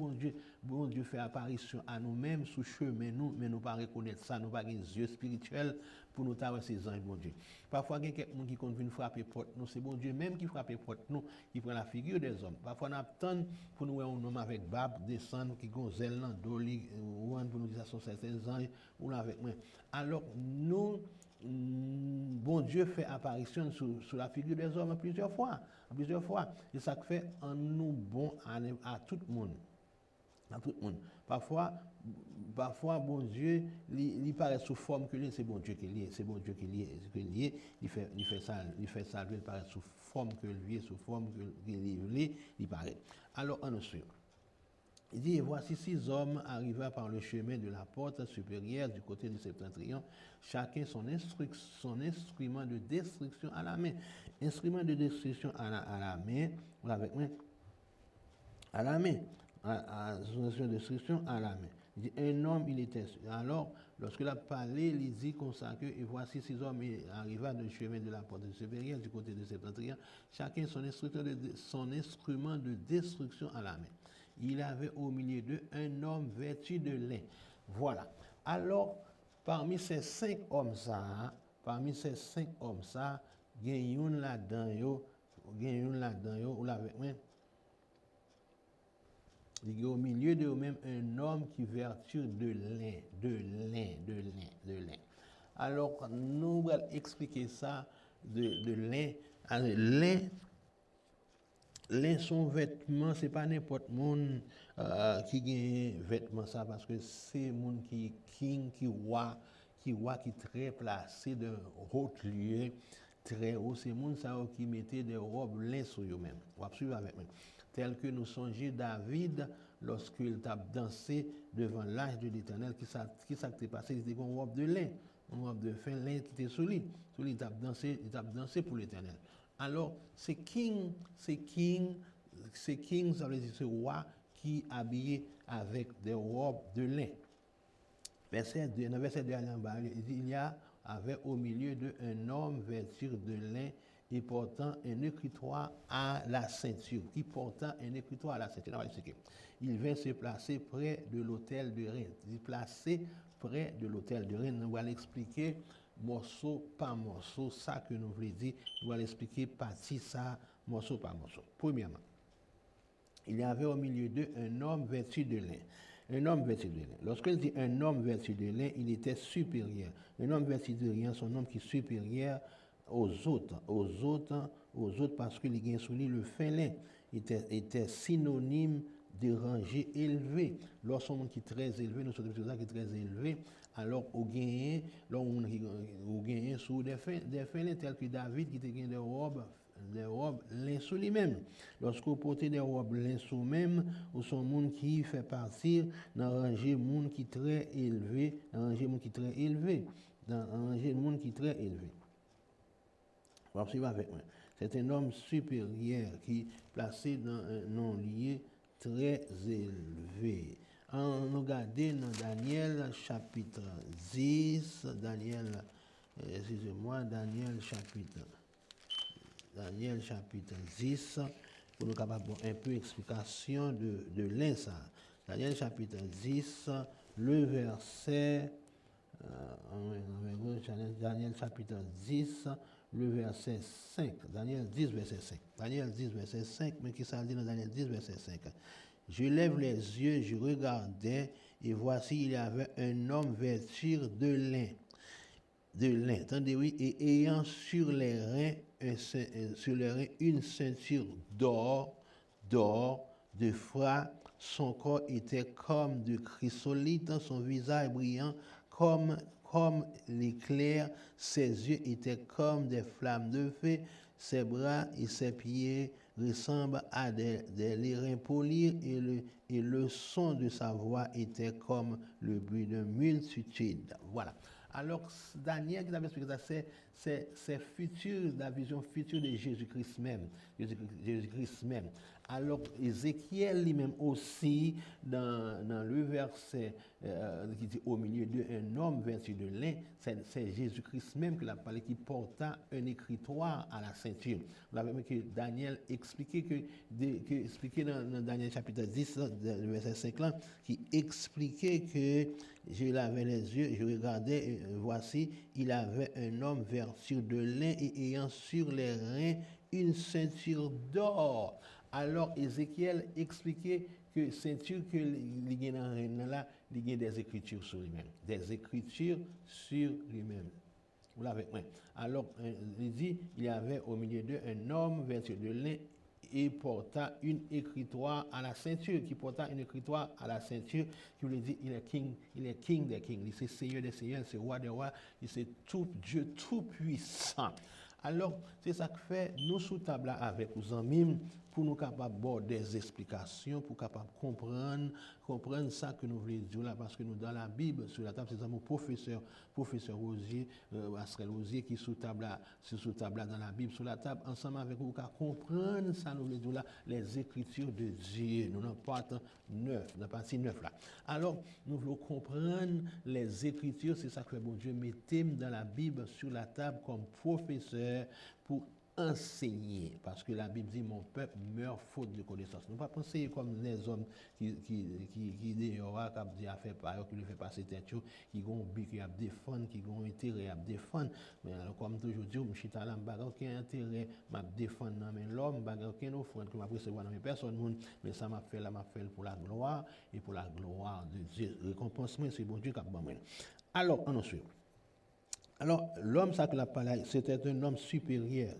bon Dieu fait apparition à nous-mêmes sous chemin, mais nous ne pas reconnaître ça, nous n'avons pas des yeux spirituels pour nous avoir ces anges, bon Dieu. Parfois, il y a quelqu'un qui compte venir frapper porte nous, c'est bon Dieu même qui frappe porte nous, qui prend la figure des hommes. Parfois, on attend pour nous voir un homme avec barbe descendre, qui gonzelle dans doli, pour nous dire que ce sont certains anges, ou avec moi. Alors, nous, bon Dieu fait apparition sur la figure des hommes plusieurs fois. Et ça fait en nous bon à tout le monde. Parfois, bon Dieu, il paraît sous forme que c'est bon Dieu qui est, il fait ça, il paraît sous forme que lui, sous forme que lui, il paraît. Alors, on nous suit. Il dit, et voici 6 hommes arrivant par le chemin de la porte supérieure du côté du septentrion, chacun son instrument de destruction à la main. Instrument de destruction à la main, vous avec moi? À la main. Son instrument de destruction à la main. Il dit, un homme, il était. Alors, lorsqu'il a parlé, il dit comme ça que, et voici 6 hommes arrivant du chemin de la porte supérieure du côté du septentrion, chacun son instrument de destruction à la main. Il avait au milieu d'eux un homme vêtu de lin. Voilà. Alors, parmi ces 5 hommes, il y a une là-dedans, ou l'avec moi. Il y a au milieu d'eux-mêmes un homme qui vêtu de lin. Alors, nous allons expliquer ça de lin. Alors, lin, son vêtement, ce n'est pas n'importe monde qui gagne vêtement ça, parce que c'est monde qui king, qui roi, qui très placé de haut lieu, très haut. C'est monde ça qui mettait des robes lin sur eux-mêmes. On va suivre avec moi. Tel que nous songeons David lorsqu'il a dansé devant l'âge de l'Éternel, qui s'est passé, il était une robe de lin, une robe de fin lin qui était sur lui. Sur lui, il a dansé pour l'Éternel. Alors, c'est king, ça veut dire ce roi qui est habillé avec des robes de lin. Verset 2, dans verset 2, il y avait au milieu d'un homme vêtu de lin et portant un écritoire à la ceinture. Il vint se placer près de l'autel de reine. Nous allons l'expliquer morceau par morceau, ça que nous voulons dire. Nous allons l'expliquer partie ça, morceau par morceau. Premièrement, il y avait au milieu d'eux un homme vêtu de lin. Un homme vêtu de lin. Lorsqu'il dit un homme vêtu de lin, il était supérieur. Un homme vêtu de lin, c'est un homme qui est supérieur aux autres parce qu'il gagne sous lui le fin lin. Il était synonyme de rangée élevée. Lorsqu'on monde qui est très élevé, nous sommes des qui est très élevé, alors on gagne sous des fins lin tels que David qui te gagne des robes lin sous lui-même. Lorsqu'on porte des robes lin sous même, ou son monde qui fait partie dans rangée monde qui très élevé, dans rangée monde qui très élevé, dans rangée monde qui très élevé. Vous suivez avec moi. C'est un homme supérieur qui est placé dans un non-lié très élevé. On regarde dans Daniel chapitre 10, Daniel chapitre 10, pour nous capables un peu explication de l'insa. Daniel chapitre 10, le verset, Daniel chapitre 10, le verset 5. Daniel 10, verset 5. Daniel 10, verset 5, mais qui ça dit dans Daniel 10, verset 5. Je lève les yeux, je regardais, et voici, il y avait un homme vêtu de lin. Attendez, oui, et ayant sur les reins une ceinture d'or, de froid, son corps était comme de chrysolite, son visage brillant comme l'éclair, ses yeux étaient comme des flammes de feu, ses bras et ses pieds ressemblent à des lérins polis et le son de sa voix était comme le bruit d'une multitude. Voilà. Alors, Daniel qui avait expliqué ça, c'est futur, la vision future de Jésus-Christ même. Jésus-Christ même. Alors, Ézéchiel lui-même aussi, dans le verset qui dit au milieu d'un homme vêtu de lin, c'est Jésus-Christ même qui l'a parlé, qui porta un écritoire à la ceinture. Vous avez vu que Daniel expliquait expliquait dans Daniel chapitre 10, le verset 5 là, qui expliquait que je lavais les yeux, je regardais, et voici, il avait un homme vêtu de lin et ayant sur les reins une ceinture d'or. Alors Ézéchiel expliquait que ceinture que il y a dans rein là, il y a des écritures sur lui-même, des écritures sur lui-même. Vous l'avez. Ouais. Alors il dit, il y avait au milieu d'eux un homme vêtu de lin et porta une écritoire à la ceinture, qui porta une écritoire à la ceinture, qui voulait dire il est king des kings, il est seigneur des seigneurs, c'est roi des rois, il c'est tout Dieu tout puissant. Alors, c'est ça que fait nous sous table avec nos amis pour nous capables des explications, pour capables comprendre ça que nous voulons dire là, parce que nous dans la Bible, sur la table, c'est mon professeur Rosier, Astrel Rosier, qui sous table dans la Bible, sur la table, ensemble avec vous, comprendre ça, nous voulons dire là, les Écritures de Dieu. Nous n'en partie 9 là. Alors, nous voulons comprendre les Écritures, c'est ça que bon Dieu mettez dans la Bible sur la table comme professeur pour enseigner, parce que la Bible dit mon peuple meurt faute de connaissance. Nous ne pas penser comme les hommes qui dehors, qui a fait par qui ne fait pas cette tête, qui ont but qui a défendre, qui ont intérêt à défendre. Mais alors, comme toujours dit, je suis là, je n'ai aucun intérêt à défendre mais l'homme, je n'ai aucune offrande que je recevoir dans mes personnes, mais ça m'a fait pour la gloire et pour la gloire de Dieu. Récompense, c'est bon Dieu qui a besoin. Alors, on suit. Alors, l'homme, ça que la parole, c'était un homme supérieur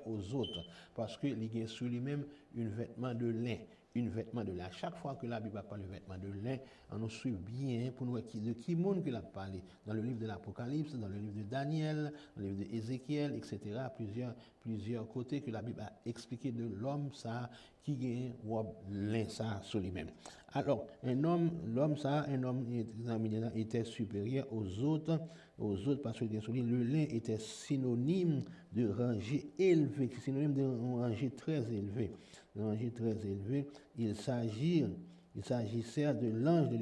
aux autres, parce qu'il a sur lui-même un vêtement de lin. Chaque fois que la Bible parle de vêtement de lin, on nous suit bien pour nous de qui monde qu'il a parlé. Dans le livre de l'Apocalypse, dans le livre de Daniel, dans le livre d'Ézéchiel, etc. Plusieurs côtés que la Bible a expliqué de l'homme, ça, qui gagne lin, ça, sur lui-même. Alors, l'homme était supérieur aux autres parce que le lin était synonyme de rangée élevée, synonyme de rangée très élevée. Il s'agissait de l'ange de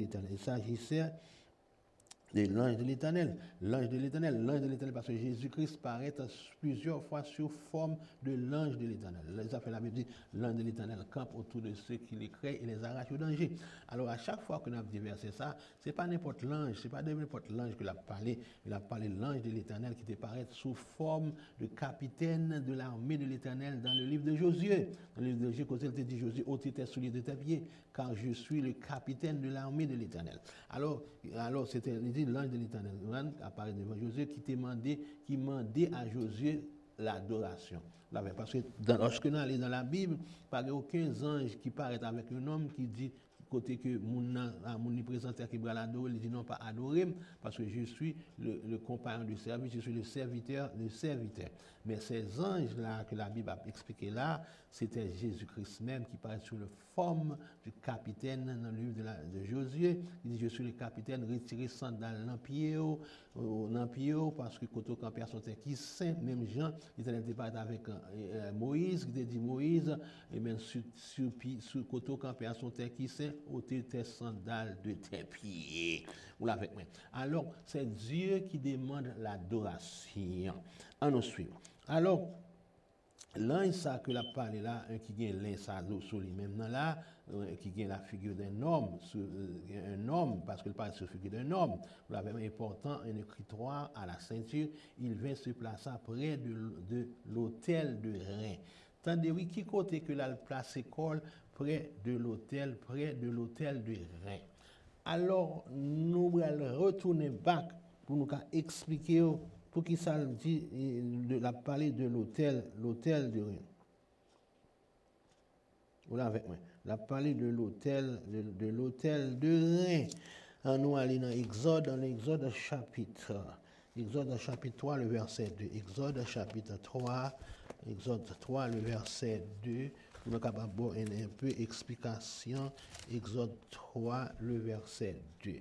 l'Éternel. L'ange de l'Éternel, parce que Jésus-Christ paraît plusieurs fois sous forme de l'ange de l'Éternel. Ça fait la Bible dit, l'ange de l'Éternel campe autour de ceux qui les créent et les arrache au danger. Alors à chaque fois qu'on a déversé ça, c'est pas n'importe l'ange, c'est pas n'importe l'ange qu'il a parlé, il a parlé de l'ange de l'Éternel qui te paraît sous forme de capitaine de l'armée de l'Éternel dans le livre de Josué. le livre de Josué, quand il te dit Josué, ôte tes souliers de tes pieds, car je suis le capitaine de l'armée de l'Éternel. Alors c'était l'ange de l'Éternel apparaît devant Josué qui demandait à Josué l'adoration. Parce que lorsque nous allons dans la Bible, il n'y a aucun ange qui paraît avec un homme qui dit côté que mon présenté qui va l'adorer, il dit non, pas adorer, parce que je suis le compagnon du service, je suis le serviteur. Mais ces anges-là que la Bible a expliqué là, c'était Jésus-Christ même qui paraît sous la forme du capitaine dans le livre de Josué. Il dit, je suis le capitaine, retiré sandales dans le pied, parce que quand on personne qui saint, même Jean, il était parlé avec Moïse, qui dit Moïse, et même sur côté quand personne qui saint, ôtez tes sandales de tes pieds. Vous l'avez avec moi. Alors, c'est Dieu qui demande l'adoration. En nous suivre. Alors, l'ange ça que la parlé là, qui gagne l'un ça sur lui-même là, qui gagne la figure d'un homme, un homme, parce qu'il parle sur la figure d'un homme, vous l'avez important, un écritoire à la ceinture, il vient se placer près de l'autel de Rein. Tandis oui, qui côté que la place école près de l'autel de Rein. Alors, nous allons retourner back pour nous expliquer pour qui ça dit de la parler de l'autel de Rein. Voilà avec moi. La parler de l'autel de Rein. Nous allons dans Exode chapitre 3, le verset 2. Exode chapitre 3, le verset 2. Pour nous capable un peu explication. Exode 3, le verset 2.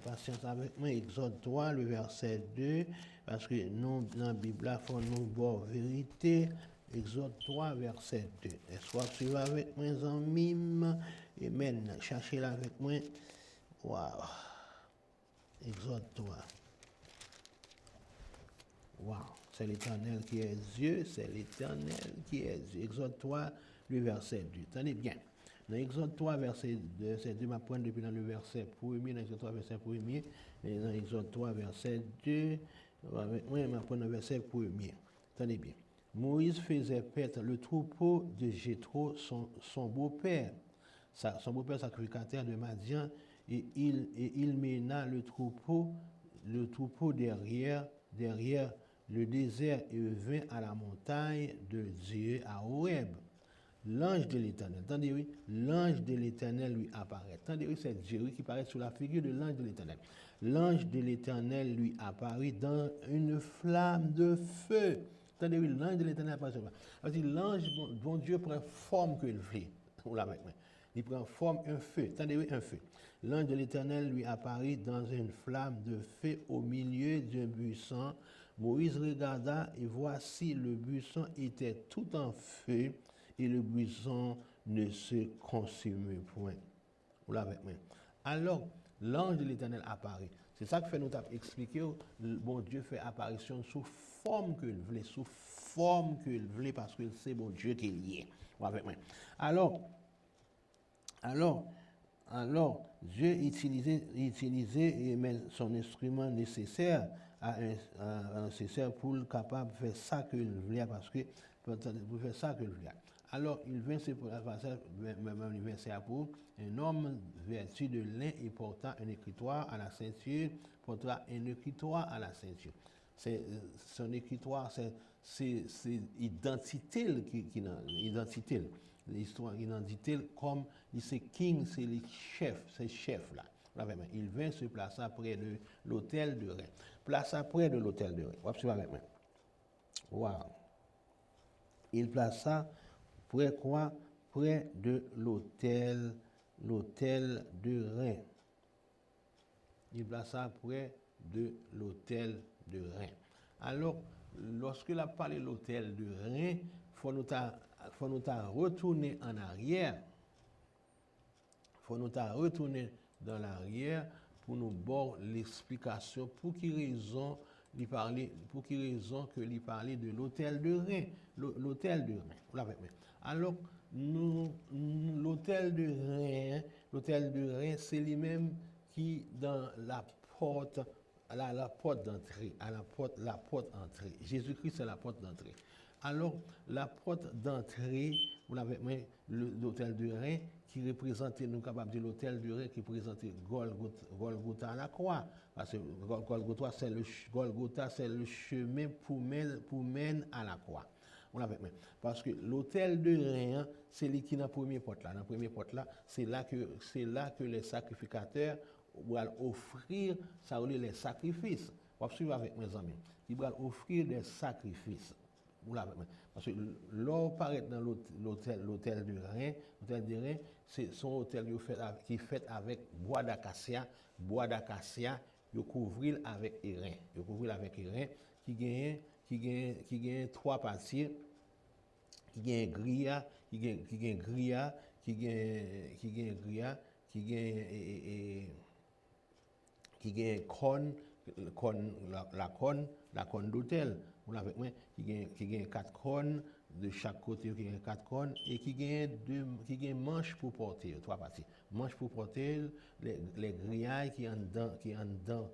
Patience avec moi, Exode 3, le verset 2, parce que nous, dans la Bible, il faut nous voir vérité. Exode 3, verset 2. Est-ce que tu vas avec moi, amis? Amen. Cherchez-la avec moi. Waouh. Exode 3. Waouh. C'est l'Éternel qui est Dieu, c'est l'Éternel qui est Dieu. Exode 3, le verset 2. Tenez bien. Dans Exode 3, verset 2, je vais prendre depuis dans le verset 1er, dans Exode 3, verset 1er, et dans Exode 3, verset 2, moi, je vais prendre le verset 1er. Tenez bien. Moïse faisait paître le troupeau de Jéthro, son beau-père, sacrificateur de Madian, et il mena le troupeau derrière le désert et vint à la montagne de Dieu à Horeb. L'ange de l'Éternel, attendez oui, l'ange de l'Éternel lui apparaît. Attendez oui, c'est Dieu qui apparaît sous la figure de l'ange de l'Éternel. L'ange de l'Éternel lui apparaît dans une flamme de feu. Attendez oui, l'ange de l'Éternel apparaît sur la flamme. Parce que l'ange, bon Dieu prend forme que le fait. Il prend forme un feu. Attendez oui, un feu. L'ange de l'Éternel lui apparaît dans une flamme de feu au milieu d'un buisson. Moïse regarda et voici le buisson était tout en feu et le buisson ne se consume point. Vous l'avez avec moi. Alors, l'ange de l'Éternel apparaît. C'est ça que fait nous expliquer. Bon Dieu fait apparition sous forme que le voulait, parce que c'est bon Dieu qui est lié. Vous avec moi. Alors, Dieu utilisait son instrument nécessaire nécessaire pour le capable de faire ça que il voulait, parce que pour faire ça que il voulait. Alors, il vient se passer, même verset pour un homme vêtu de lin et portant un écritoire à la ceinture, portera un écritoire à la ceinture. C'est son écritoire, c'est identité qui identité. L'histoire identité comme c'est king, c'est les chefs, ces chefs là. Il vient se placer près de l'autel de Rein. Place près de l'autel de Rein. Wow. Il plaça près quoi? Près de l'autel de Rein. Il plaça près de l'autel de Rein. Alors, lorsque la parle de l'autel de Rein, faut nous retourner en arrière. Faut nous retourner dans l'arrière pour nous voir l'explication pour qui raison que lui parlait de l'autel de Rein. L'autel de Rein. Alors, l'autel de Rein, c'est lui-même qui dans la porte d'entrée, la porte d'entrée. Jésus-Christ c'est la porte d'entrée. Alors, la porte d'entrée, vous l'avez mis, l'hôtel de Rhin, qui représentait, nous sommes capables de dire l'hôtel de Rhin qui représentait Golgotha à la croix. Parce que Golgotha, c'est le chemin pour mener à la croix. On l'avait mis. Parce que l'hôtel de Rhin, c'est lui qui est dans la première porte là. Dans la première porte là, c'est là que les sacrificateurs vont offrir, ça les sacrifices. Vous suivez avec mes amis. Ils vont offrir des sacrifices. Parce que l'on paraît dans l'hôtel de Rhin, c'est son hôtel qui est fait avec bois d'acacia. Bois d'acacia, il couvre avec airain. Il couvre avec airain qui gagne trois parties, qui gagne grilla, qui gagne la cône d'hôtel. Vous l'avez moi, qui gagne 4 cônes de chaque côté, qui gagne 4 cônes et qui gagne manche pour porter, trois parties. Manche pour porter les grillages qui en dedans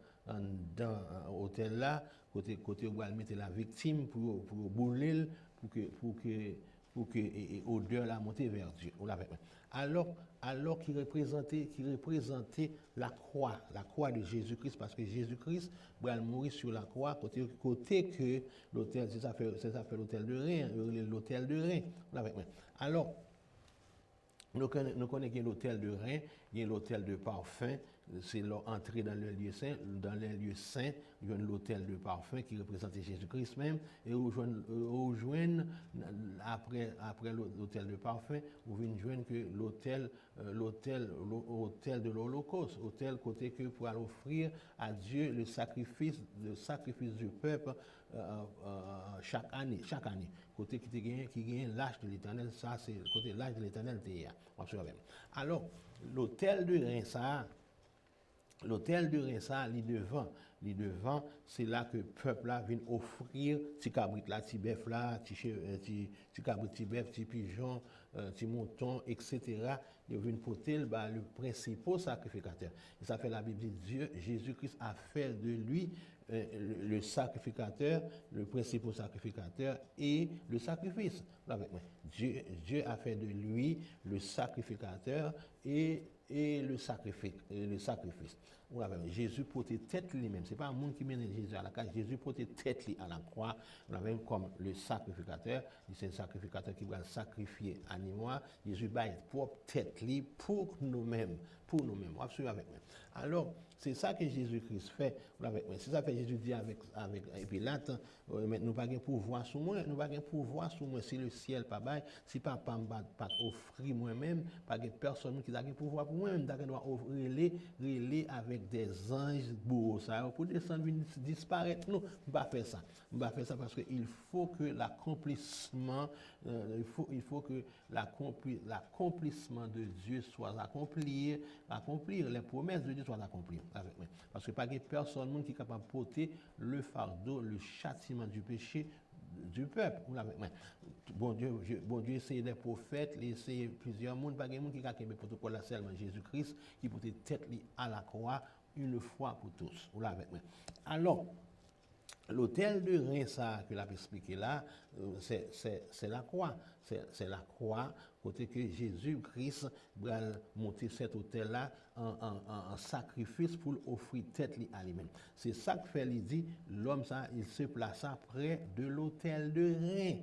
hôtel là, côté où on mettre la victime pour bouler pour que odeur la monter vers Dieu. Alors qu'il représentait la croix de Jésus-Christ, parce que Jésus-Christ va mourir sur la croix, côté que l'hôtel, c'est ça fait l'hôtel de Rhin, l'hôtel de Rhin. Alors, nous connaissons l'hôtel de Rhin, il y a l'hôtel de parfum, c'est l'entrée dans le lieu saint. Dans les lieux saints, il y a l'hôtel de parfum qui représentait Jésus-Christ même. Et rejoignent après l'hôtel de parfum, vous venez joindre que l'hôtel de l'Holocauste, hôtel côté que pour offrir à Dieu le sacrifice du peuple chaque année. Côté qui gagne l'âge de l'Éternel, ça c'est le côté l'âge de l'Éternel. Alors, l'hôtel de Rhin, les devant, c'est là que le peuple là vient offrir petit cabrit là, petit bœuf là, petit cabrit, petit bœuf, petit pigeon, petit mouton, etc. Il vient porter le principal sacrificateur. Et ça fait la Bible dit Dieu, Jésus-Christ a fait de lui le sacrificateur, le principal sacrificateur et le sacrifice. Dieu a fait de lui le sacrificateur et le sacrifice. Jésus portait tête lui-même. Ce n'est pas un monde qui mène Jésus à la croix. Jésus portait tête lui à la croix. On avait comme le sacrificateur. C'est un sacrificateur qui va sacrifier animaux. Jésus va être propre tête lui pour nous-mêmes. Avec moi. Alors, c'est ça que Jésus-Christ fait. C'est ça que Jésus dit avec Pilate. Nous pas de pouvoir sur moi. Nous pas de pouvoir sur moi. Si le ciel pas bail, si papa m'a pas offrir moi-même, pas de personne qui a de pouvoir pour moi-même. Je dois relais avec des anges beaux. Ça pour descendre disparaître. Non, je ne pas faire ça. Je ne pas faire ça parce qu'il faut que l'accomplissement, il faut que l'accomplissement de Dieu soit accompli, les promesses de Dieu soient accomplies. Parce que pas de personne qui est capable de porter le fardeau, le châtiment du péché du peuple. Bon Dieu essayé des prophètes, il essayé plusieurs mondes, pas de monde qui a capable de protocole seulement Jésus-Christ qui portait tête à la croix une fois pour tous. Alors, l'hôtel de Rhin, ça que l'a expliqué là, c'est la croix. C'est la croix, côté que Jésus-Christ va monter cet hôtel-là en sacrifice pour offrir tête à lui-même. C'est ça que fait, il dit, l'homme, ça, il se plaça près de l'hôtel de Rhin.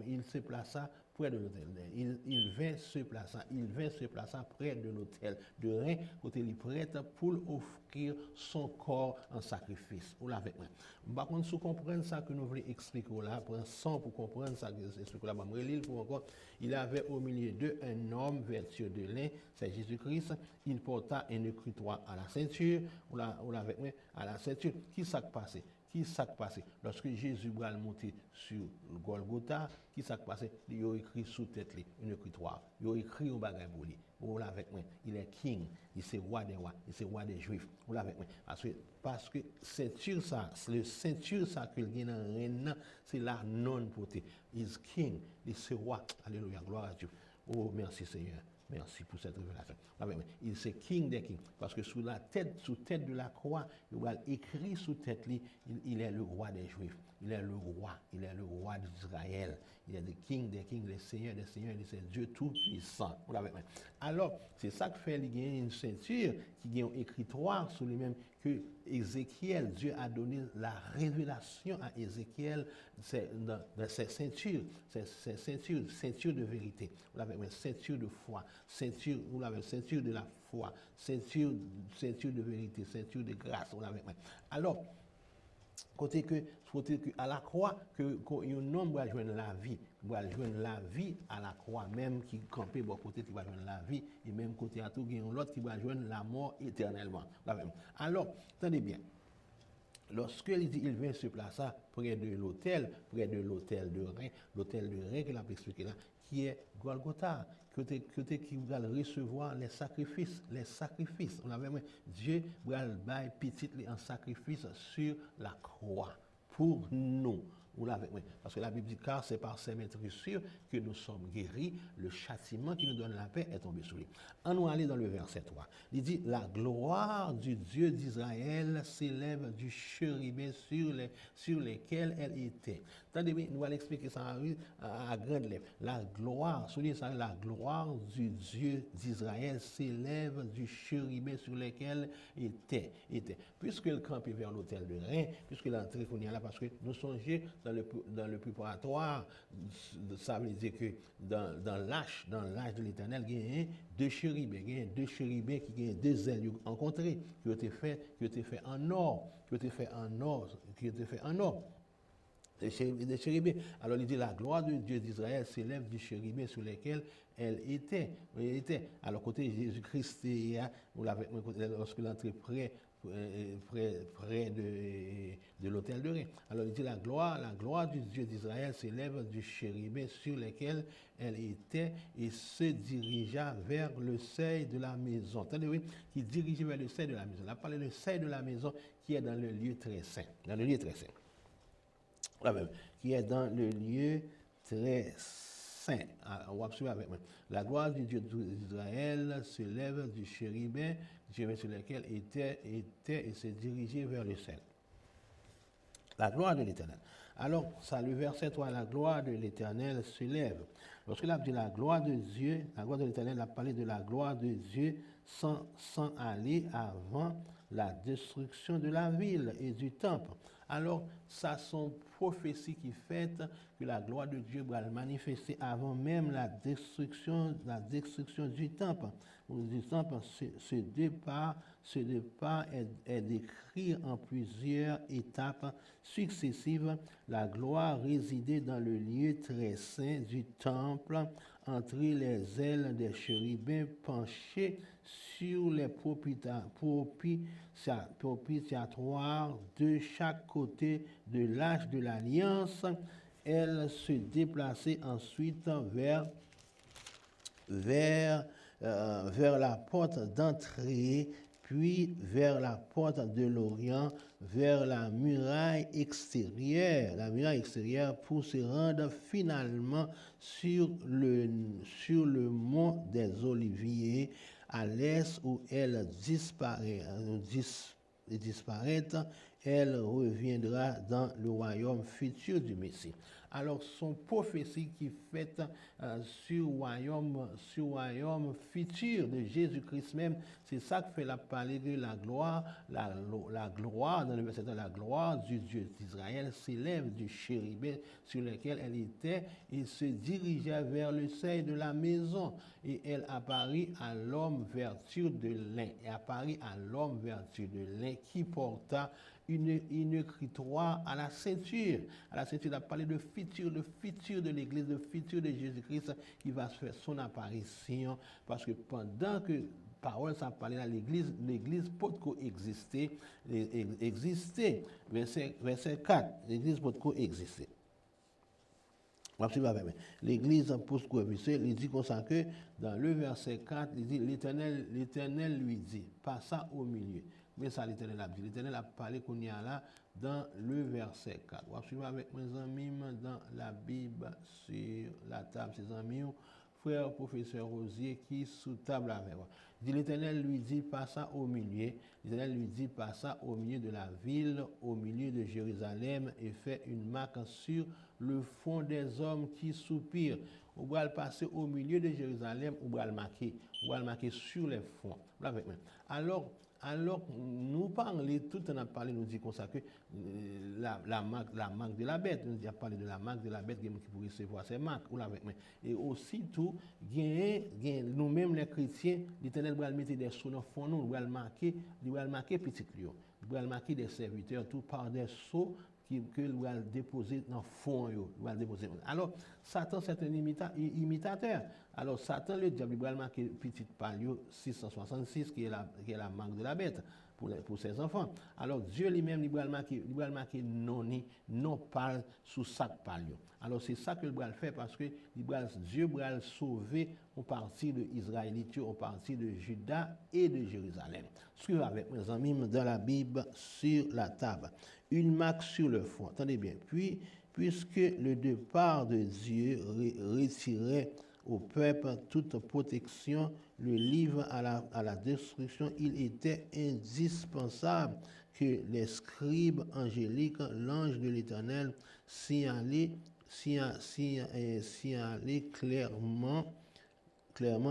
Il se plaça près de l'hôtel. Il vint se placer près de l'hôtel de Rhin, côté il prête pour offrir son corps en sacrifice. Ou avec moi. Par contre, si vous comprenez ça que nous voulons expliquer là, prendre son pour comprendre ça, c'est ce que là, pour encore, il avait au milieu d'eux un homme vêtu de lin, c'est Jésus-Christ. Il porta un écritoire à la ceinture, ou avec moi, à la ceinture. Qui s'est passé? Qui s'est passé? Lorsque Jésus va monter sur le Golgotha, qui s'est passé? Il a écrit sous tête une écritoire. Il a écrit un bagage pour lui. Vous l'avez avec moi. Il est king, il est roi des rois, il est roi des juifs. Vous l'avez avec moi. Parce que ceinture ça, le ceinture ça que il y a dans Reine, c'est la non portée. Il est king, il est roi. Alléluia, gloire à Dieu. Oh, merci Seigneur. Merci pour cette révélation. Il c'est King des Kings. Parce que sous tête de la croix, il va écrit sous tête, il est le roi des Juifs. Il est le roi d'Israël. Il est le King des Kings, le Seigneur des Seigneurs, c'est Dieu tout-puissant. Alors, c'est ça que fait il y a une ceinture qui a un écritoire sur lui-même que Ézéchiel, Dieu a donné la révélation à Ézéchiel dans cette ceinture, ceinture de vérité. Vous l'avez ceinture de foi, vous l'avez ceinture de la foi, ceinture de vérité, ceinture de grâce. Vous l'avez. Alors, côté que à la croix que un homme va joindre la vie à la croix, même qui campait bon côté qui va joindre la vie et même côté à tout il y a l'autre qui va joindre la mort éternellement. Alors, attendez bien. Lorsque il vient se placer près de l'autel de Rhin qu'il a expliqué là, qui est Golgotha, qui va recevoir les sacrifices. On avait Dieu va bailler petit en sacrifice sur la croix pour nous. Parce que la Bible dit car c'est par ses maîtrisures que nous sommes guéris, le châtiment qui nous donne la paix est tombé sur lui. On nous aller dans le verset 3. Il dit la gloire du Dieu d'Israël s'élève du chérubin sur lesquels elle était. Attendez, nous allons expliquer ça à grande lèvre. La gloire du Dieu d'Israël s'élève du chérubin sur lesquels était. Puisque le camp est vers l'autel de Rhin, puisque l'entrée qu'on y a là, parce que nous songeons dans le préparatoire, ça veut dire que dans l'âge de l'Éternel, il y a deux chérubins qui ont deux ailes rencontrées, qui ont été fait en or, des chérubins. Alors il dit la gloire de Dieu d'Israël s'élève du chérubin sur lesquels elle était. Alors côté Jésus-Christ, lorsque l'entrée près de l'autel de Rhin. Alors il dit la gloire du Dieu d'Israël s'élève du chérubin sur lesquels elle était et se dirigea vers le seuil de la maison. Attendez, oui, qui dirigeait vers le seuil de la maison. On a parlé du seuil de la maison qui est dans le lieu très saint. Qui est dans le lieu très saint. On va suivre avec moi. La gloire du Dieu d'Israël se lève du chérubin sur lequel était et se dirigeait vers le ciel. La gloire de l'Éternel. Alors, ça, le verset 3, la gloire de l'Éternel se lève. Lorsqu'il a dit la gloire de Dieu, la gloire de l'Éternel a parlé de la gloire de Dieu sans aller avant la destruction de la ville et du temple. Alors, ça sont prophéties qui fait que la gloire de Dieu va le manifester avant même la destruction du temple. Ce départ est décrit en plusieurs étapes successives. La gloire résidait dans le lieu très saint du temple, entre les ailes des chérubins penchés sur les propitiatoires de chaque côté de l'arche de l'Alliance. Elle se déplaçait ensuite vers la porte d'entrée, puis vers la porte de l'Orient, vers la muraille extérieure pour se rendre finalement sur le mont des Oliviers, à l'est où elle disparaît, elle reviendra dans le royaume futur du Messie. Alors, son prophétie qui fait sur royaume futur de Jésus-Christ même, c'est ça que fait la parler de la gloire, dans le verset de la gloire du Dieu d'Israël s'élève du chérubin sur lequel elle était et se dirigeait vers le seuil de la maison. Et elle apparut à l'homme vêtu de lin, qui porta une écritoire à la ceinture. À la ceinture, il a parlé de futur de l'Église, le futur de Jésus-Christ qui va se faire son apparition. Parce que pendant que parole ça parlait à l'Église peut coexister. Verset 4, l'Église peut coexister. L'Église pour coexister, il dit comme ça que dans le verset 4, il dit l'Éternel lui dit, passa au milieu. Mais ça, l'Éternel a dit. L'Éternel a parlé qu'on y a là dans le verset 4. On va suivre avec mes amis dans la Bible sur la table. Ces amis, frère professeur Rosier qui sous table avec moi. Dit l'Éternel lui dit, passa au milieu. L'Éternel lui dit, passa au milieu de la ville, au milieu de Jérusalem, et fait une marque sur le front des hommes qui soupirent. On va le passer au milieu de Jérusalem, on va le marquer sur les fronts. Alors, nous parlons, tout on a parlé, nous dit comme ça que la marque de la bête, nous avons parlé de la marque de la bête qui pourrait recevoir ces marques. Et aussi, tout, nous-mêmes les chrétiens, l'Éternel va mettre des sceaux dans le fond, nous va le marquer petit lion. Il va marquer des serviteurs, tout par des sceaux que nous va déposer dans le fond. Alors, Satan, c'est un imitateur. Alors, Satan, le diable, il va marquer petite palio 666, qui est la marque de la bête pour ses enfants. Alors, Dieu lui-même, il va marquer non parle sous sac palio. Alors, c'est ça que il va faire parce que Dieu va sauver au parti de Israélites, au parti de Juda et de Jérusalem. Suivez avec mes amis dans la Bible sur la table. Une marque sur le front. Attendez bien. Puisque le départ de Dieu retirait au peuple toute protection, le livre à la destruction, il était indispensable que les scribes angéliques, l'ange de l'Éternel, s'y allaient clairement,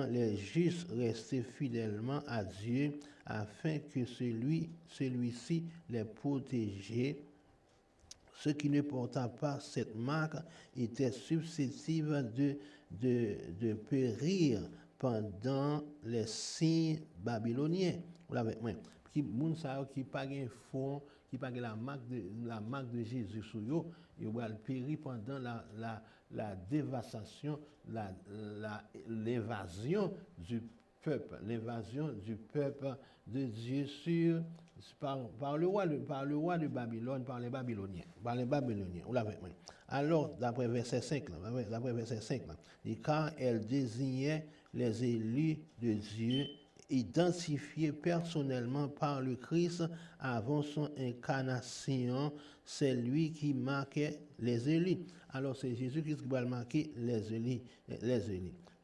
les justes restaient fidèlement à Dieu afin que celui-ci les protégeait. Ceux qui ne portaient pas cette marque étaient susceptibles de périr pendant les signes babyloniens. Qui pas un fond, qui pas la marque de Jésus sur eux, ils vont périr pendant la dévastation, l'évasion du peuple de Dieu par le roi de Babylone, par les Babyloniens. Alors, d'après verset 5, car elle désignait les élus de Dieu identifiés personnellement par le Christ avant son incarnation, c'est lui qui marquait les élus. Alors, c'est Jésus-Christ qui va marquer les élus.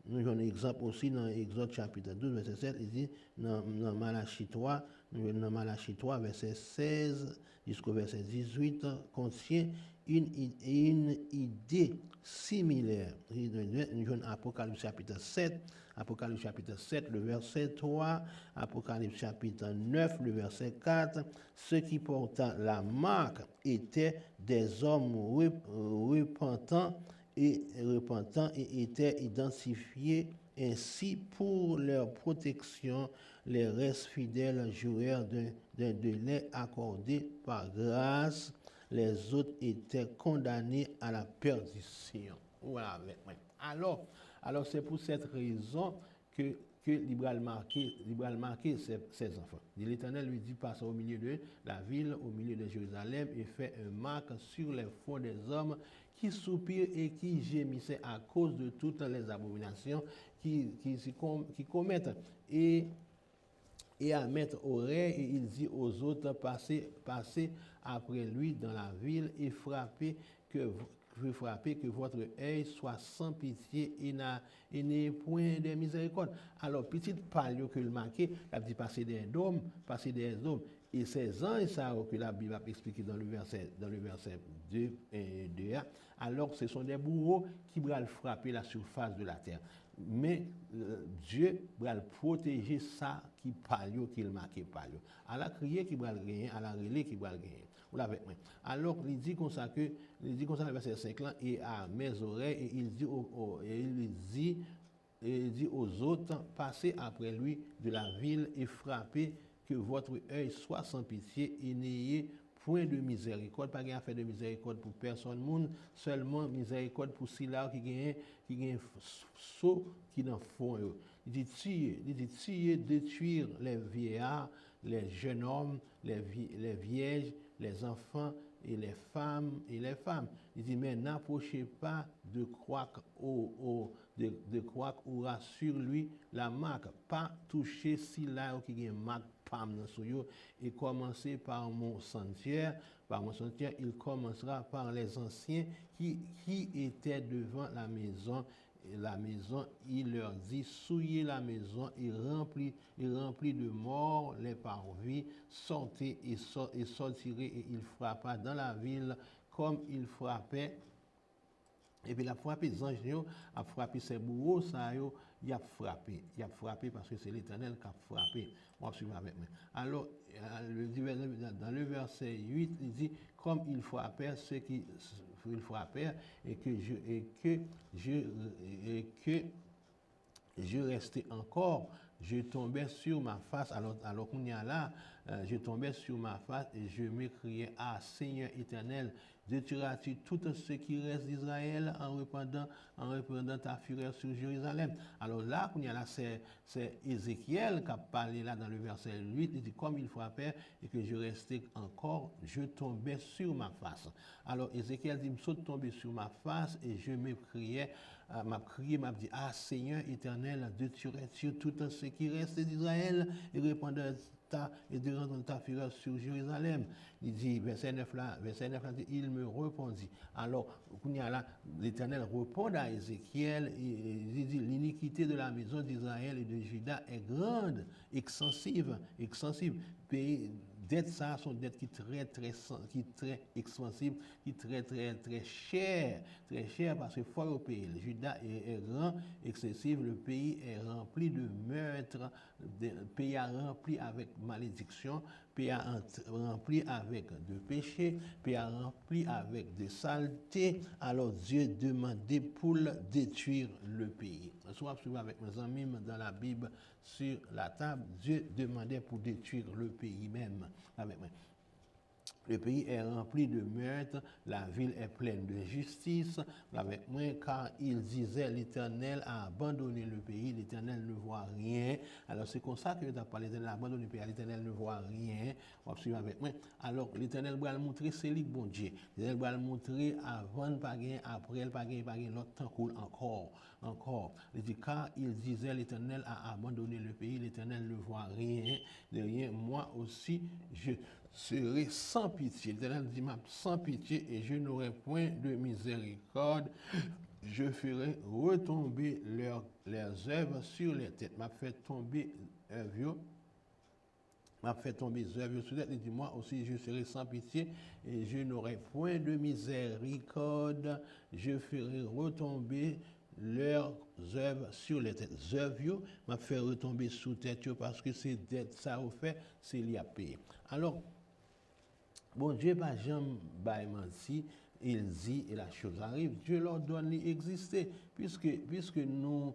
Nous avons un exemple aussi dans Exode chapitre 12, verset 7, il dit dans Malachie 3, verset 16 jusqu'au verset 18, contient une idée similaire. Nous avons Apocalypse chapitre 7, le verset 3, Apocalypse chapitre 9, le verset 4, ceux qui portaient la marque étaient des hommes repentants et étaient identifiés ainsi pour leur protection. Les restes fidèles jouèrent d'un délai accordé par grâce. Les autres étaient condamnés à la perdition. Voilà. Alors c'est pour cette raison que l'Ibral marquer ses enfants. L'Éternel lui dit, passe au milieu de la ville, au milieu de Jérusalem, et fait une marque sur les fronts des hommes qui soupirent et qui gémissaient à cause de toutes les abominations qui commettent. Et à mettre oreille, et il dit aux autres, passez après lui dans la ville et frappez que votre œil soit sans pitié et n'ayez point de miséricorde. Alors, petite palio que le marqué, la dit passer des hommes. Et ces anges, ça que la Bible a expliqué dans le verset 2 et 2a, alors ce sont des bourreaux qui vont frapper la surface de la terre. Mais Dieu va protéger ça qui palio, qui le marqué palio. À la criée qui va le gagner, à la relais qui va le gagner. Vous l'avez avec. Alors, il dit comme ça le verset 5 là, et à mes oreilles, et il dit aux autres, passez après lui de la ville et frappez que votre œil soit sans pitié et n'ayez point de miséricorde, pas de faire de miséricorde pour personne, monde, seulement miséricorde pour ceux-là qui gagnent saut qui n'en font. Il dit tuer, détruire les vieillards, les jeunes hommes, les vierges, les enfants et les femmes. Il dit, mais n'approchez pas de croire aura sur lui la marque, pas toucher si là qui a une marque pam sur lui, et commencer par mon sentier, il commencera par les anciens qui étaient devant la maison la maison, il leur dit, souillez la maison et remplis de morts les parvis, sortez et sortirez, et il frappa dans la ville comme il frappait. Et puis, il a frappé les anges, a frappé ses bourreaux, ça, il a frappé. Il a frappé parce que c'est l'Éternel qui a frappé. Moi, je suis avec moi. Alors, dans le verset 8, il dit, comme il frappait ceux qui il frappait, et que je restais encore, je tombais sur ma face, alors qu'on y a là, je tombais sur ma face et je m'écriais, ah Seigneur éternel, détruiras-tu tout ce qui reste d'Israël en répandant ta fureur sur Jérusalem. Alors là, qu'on y a là, c'est Ézéchiel qui a parlé là dans le verset 8, il dit, comme il frappait et que je restais encore, je tombais sur ma face. Alors Ézéchiel dit, je suis tombé sur ma face et je m'écriais, m'a dit, ah Seigneur éternel, détruiras-tu tout ce qui reste d'Israël et répandant ta fureur sur Jérusalem. Il dit, verset 9 là, dit, il me répondit. Alors, l'Éternel répond à Ézéchiel, il dit, l'iniquité de la maison d'Israël et de Juda est grande, extensive. Dette ça sont dettes qui très expansive, qui très cher parce que fort au pays. Le Juda est grand, excessif, le pays est rempli de meurtres, le pays est rempli avec malédiction, le pays est rempli avec de péchés, le pays est rempli avec de saleté. Alors Dieu demandait pour détruire le pays. Soit avec mes amis dans la Bible sur la table, Dieu demandait pour détruire le pays même. Avec moi. Le pays est rempli de meurtres, la ville est pleine de justice. Avec moi, car il disait, l'Éternel a abandonné le pays, l'Éternel ne voit rien. Alors c'est comme ça que tu as parlé, l'Éternel a abandonné le pays, l'Éternel ne voit rien. On va suivre avec moi. Alors l'Éternel va le montrer, c'est lui bon Dieu. L'Éternel va le montrer avant de pas gagner, après le pas gagner, l'autre temps coule encore. Il dit, car il disait, l'Éternel a abandonné le pays, l'Éternel ne voit rien de rien. Moi aussi, je serai sans pitié. L'Éternel dit, sans pitié, et je n'aurai point de miséricorde. Je ferai retomber leurs œuvres sur les têtes. M'a fait tomber œuvres. M'a fait tomber œuvres sur les têtes. Il dit, moi aussi, je serai sans pitié, et je n'aurai point de miséricorde. Je ferai retomber leurs œuvres sur les têtes. Œuvres, m'a fait retomber sous tête parce que c'est ça au fait, c'est lié à payer. Alors, bon Dieu, pas jamais menti, il dit et la chose arrive. Dieu leur donne d'exister. Puisque nous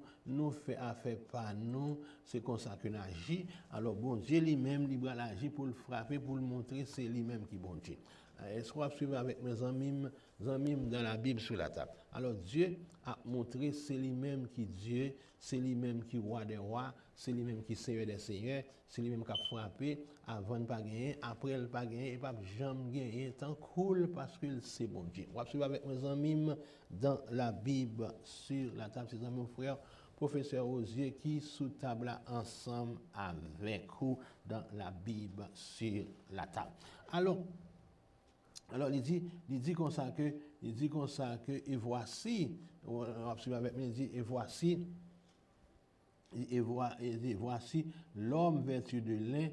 fait affaire par nous, c'est comme ça que nous agit. Alors bon Dieu lui-même, il va agir pour le frapper, pour le montrer, c'est lui-même qui est bon Dieu. Est-ce qu'on va suivre avec mes amis dans la Bible sur la table? Alors Dieu a montré, c'est lui-même qui Dieu, c'est lui-même qui roi des rois, c'est lui-même qui seigneur des seigneurs, c'est lui-même qui a frappé avant de ne pas gagner, après de ne pas gagner, et pas jamais gagner. Tant cool parce que c'est bon Dieu. On va suivre avec mes amis dans la Bible sur la table, c'est mon frère, professeur Osier, qui sous table là, ensemble avec vous dans la Bible sur la table. Alors, il dit comme ça que, et voici, avec moi, il dit, et voici l'homme vêtu de lin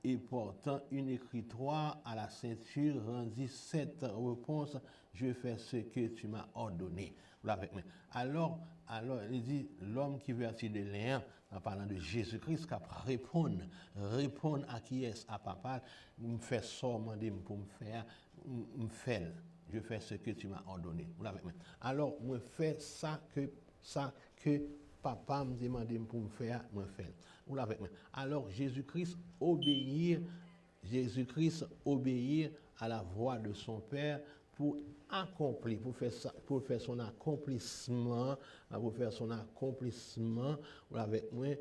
et portant une écritoire à la ceinture rendit cette réponse, je fais ce que tu m'as ordonné. Avec moi. Alors, il dit, l'homme qui vêtu de lin, en parlant de Jésus-Christ, qui répond à qui est à papa, me fait demander pour me faire, je fais ce que tu m'as ordonné. Alors, je fais ça que papa me demande pour me faire, moi faire. Alors, Jésus-Christ obéir à la voix de son Père pour accomplir, pour faire son accomplissement, avec moi,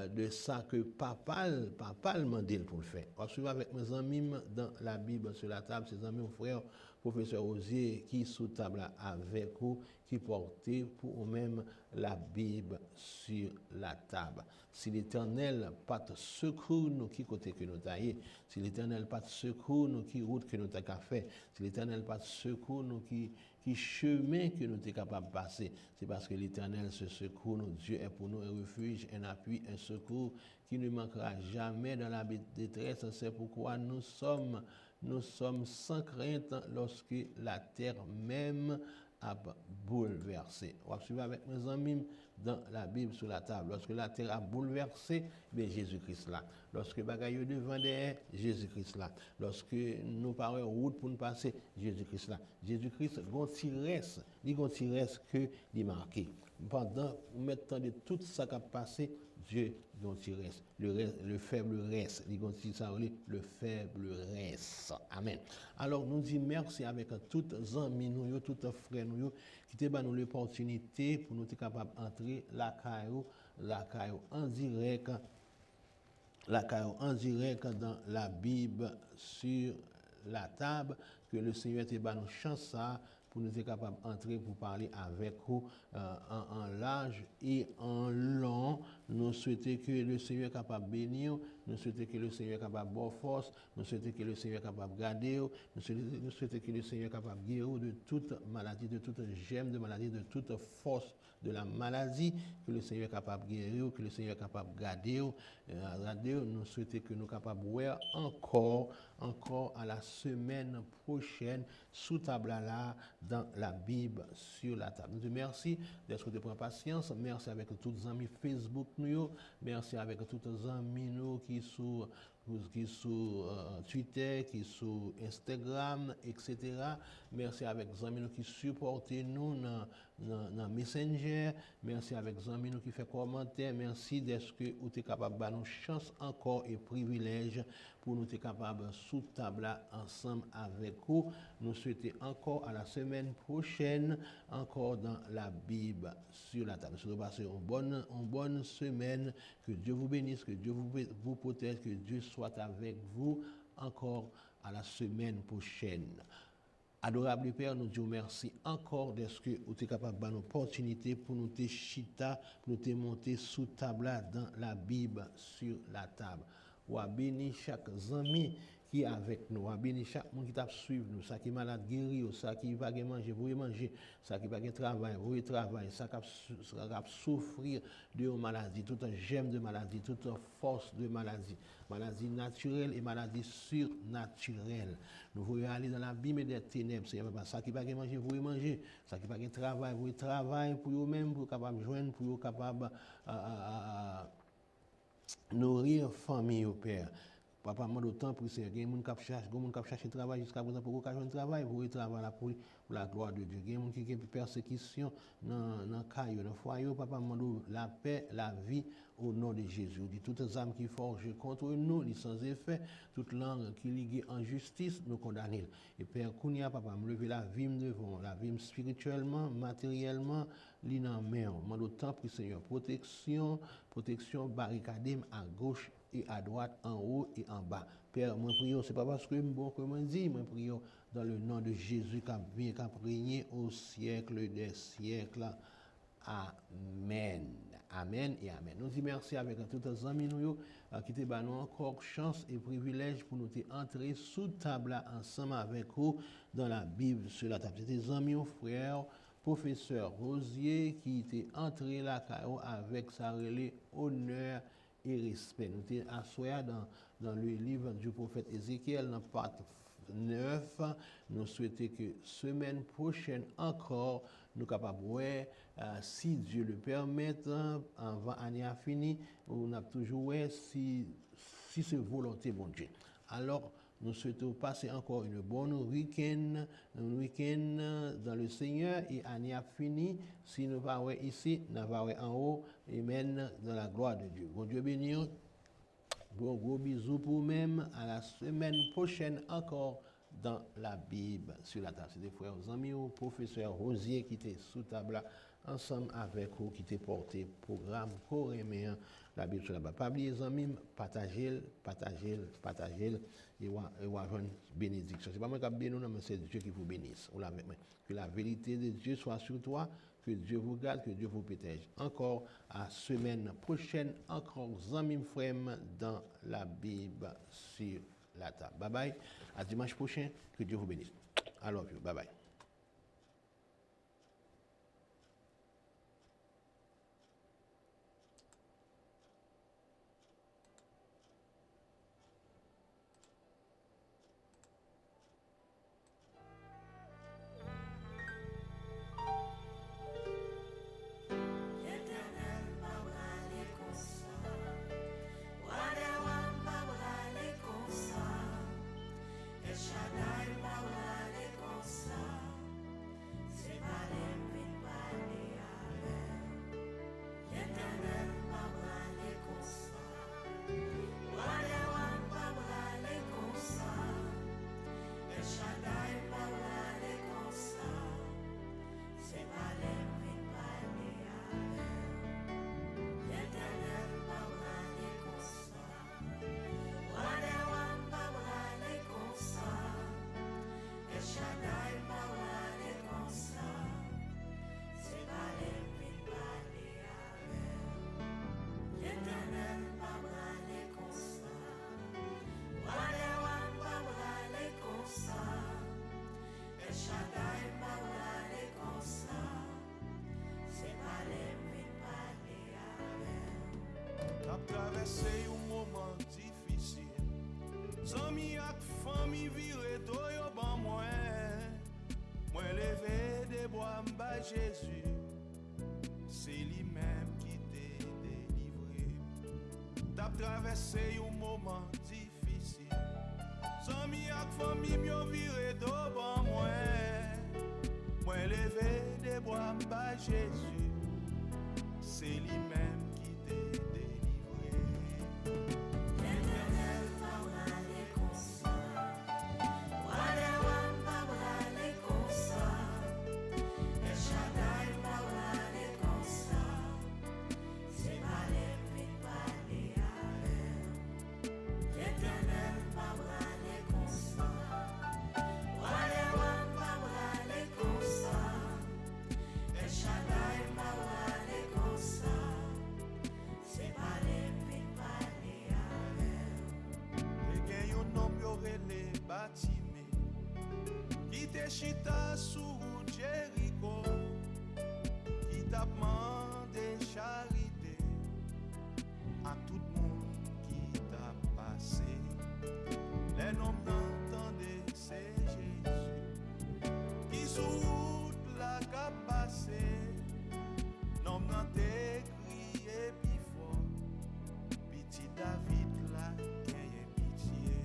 de ça que papa le demandé pour le faire. On va suivre avec mes amis dans la Bible sur la table, ses amis, mon frère, professeur Osier, qui sous table avec vous, qui portait pour vous-même la Bible sur la table. Si l'Éternel pas de secours nous qui côté que nous taillons, si l'Éternel pas de secours nous qui route que nous t'avons fait, si l'Éternel pas de secours nous qui chemin que nous sommes capables de passer. C'est parce que l'Éternel se secourt, notre Dieu est pour nous un refuge, un appui, un secours qui ne manquera jamais dans la détresse. C'est pourquoi nous sommes sans crainte lorsque la terre même a bouleversé. On va suivre avec mes amis dans la Bible sur la table. Lorsque la terre a bouleversé, bien Jésus-Christ là. Lorsque bagaille devant derrière, Jésus-Christ là. Lorsque nous parlons route pour nous passer, Jésus-Christ là. Jésus-Christ, il reste que il marqué. Pendant mettant de tout ça qui a passé, Dieu reste. Le faible reste. Le faible reste. Amen. Alors nous disons merci avec tous les amis, tous les frères qui ont nous l'opportunité pour nous être capables d'entrer la caillou en direct. La caillou en direct dans la Bible sur la table. Que le Seigneur te donne une chance pour nous être capables d'entrer pour parler avec vous en large et en long. Nous souhaitons que le Seigneur est capable de bénir, nous souhaitons que le Seigneur est capable de bonne force, nous souhaitons que le Seigneur est capable de garder, nous souhaitons que le Seigneur est capable de guérir de toute maladie, de toute gemme de maladie, de toute force de la maladie, que le Seigneur est capable de guérir, que le Seigneur est capable de garder. Nous souhaitons que nous sommes capables de voir encore à la semaine prochaine sous table là dans la Bible sur la table. Nous te merci d'être de prendre patience. Merci avec tous les amis Facebook nous. Merci avec tous les amis nous qui sont Twitter, qui sur Instagram, etc. Merci avec les amis qui supportent nous dans Messenger. Merci avec les amis qui font commentaires. Merci d'être que vous êtes capable de nous chance encore et privilège pour nous être capables sous table ensemble avec vous. Nous souhaitons encore à la semaine prochaine, encore dans la Bible sur la table. Nous passons une bonne semaine. Que Dieu vous bénisse, que Dieu vous protège, que Dieu soit avec vous encore à la semaine prochaine. Adorable Père, nous disons merci encore d'être que vous êtes capable de nous opportunité pour nous te chita, pour nous te monter sous table dans la Bible sur la table. Ou à bénir chaque ami qui est avec nous, ou à bénir chaque monde qui t'a suivi nous, ça qui est malade guéri, ça qui va manger, vous manger, ça qui va travailler, vous travailler, ça qui va souffrir de maladie, toute gemme de maladie, toute force de maladie naturelle et maladie surnaturelle. Nous voulons aller dans l'abîme des ténèbres, ça qui va manger, vous manger, ça qui va travailler, vous travailler pour vous-même, pour capable joindre, pour vous capable nourrir famille au Père. Papa m'a d'autant pour Seigneur, il y a des gens qui cherchent travail jusqu'à présent pour qu'ils aient travail, vous travaillez pour la gloire de Dieu. Il y a des gens qui ont persécution dans le caillou, dans le foyer, papa m'a dit la paix, la vie au nom de Jésus. Il dit toutes les âmes qui forgent contre nous, ils sans effet, toute langue qui ligue en justice, nous condamnons. Et Père Kounia, papa, me lever la vie devant, la vie spirituellement, matériellement, l'inamère. M'a d'autant pour Seigneur, protection, barricade à gauche et à droite, en haut et en bas. Père, moi prions, c'est pas parce que bon que moi dis, moi prions dans le nom de Jésus qui vient, qui a régné au siècle des siècles. Amen. Amen et amen. Nous disons merci avec tous les amis qui te donnent encore chance et privilège pour nous entrer sous table ensemble avec vous dans la Bible sur la table. C'est des amis, frères, professeur Rosier qui était entré là avec sa relais honneur et respect. Nous sommes assoyés dans le livre du prophète Ézéchiel, dans part 9. Nous souhaitons que semaine prochaine encore, nous sommes capables de voir, si Dieu le permet, avant l'année a fini, on a toujours si c'est volonté bon Dieu. Alors, nous souhaitons passer encore une bonne week-end dans le Seigneur et l'année a fini. Si nous allons ici, nous allons en haut, amen, dans la gloire de Dieu. Bon Dieu béni. Bon gros bisous pour vous-même. À la semaine prochaine encore dans la Bible sur la table. C'est des frères amis, professeur Rosier qui était sous table ensemble avec vous, qui était porté programme coréen, la Bible sur la table. Pas oublier les amis, partagez et avoir une bénédiction. C'est pas moi qui bénis, mais c'est Dieu qui vous bénisse. Que la vérité de Dieu soit sur toi. Que Dieu vous garde, que Dieu vous protège. Encore à semaine prochaine, encore amis frères dans la Bible sur la table. Bye bye. À dimanche prochain. Que Dieu vous bénisse. I love you. Bye bye. traversé un moment difficile. Zami ak famille viré to yo ban moi. Moi levé des bois m'ba Jésus. C'est lui-même qui t'a délivré. T'as traversé un moment difficile. Zami ak famille yo viré do ban moi. Moi levé des bois m'ba Jésus. C'est lui-même qui t'a délivré. L'Éternel parle les constats. Wadewan parle les constats. El Shaddai parle les constats. C'est pas les vins parler avec. L'Éternel parle les constats. Wadewan parle les constats. El Shaddai parle les constats. C'est pas les vins parler avec. Et gen yon nom yo rele Batime qui te chita sous Jéricho, qui t'a demandé charité à tout le monde qui t'a passé. Les noms d'entendez c'est Jésus qui sous route la cap passé. Nom nan te crié plus fort. Petit David là, gagne pitié.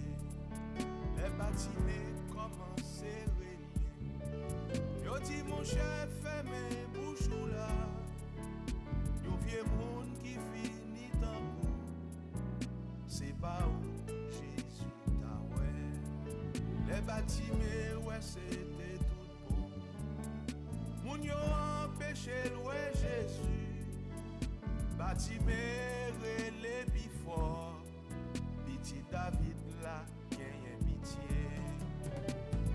Les bâtiments commencent à régner. Yo dit mon chef, fermez bouchou là. Yo vieux monde qui finit en bout. C'est pas où Jésus t'a ouais. Les bâtiments ouais c'était tout bon. Moun yo empêché louer Jésus. Bâtiment relé plus fort. Petit David là, gagne pitié.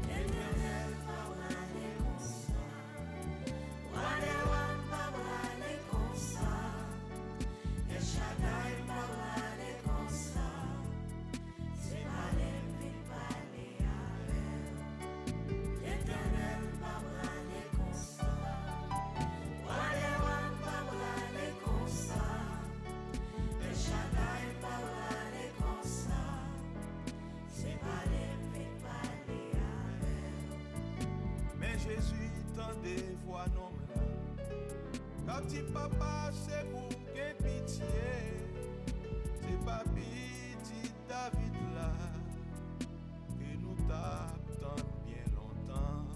L'Éternel parle les constats. Wadewan parle les constats. El Shaddai parle les constats. C'est pas les vins parler avec. L'Éternel parle les constats. Wadewan parle les constats. El Shaddai parle les constats. C'est pas les vins parler avec. Mais Jésus tendait voix non là. Quand petit papa c'est pour qu'il pitié. C'est pas petit David là. Que nous t'attendons bien longtemps.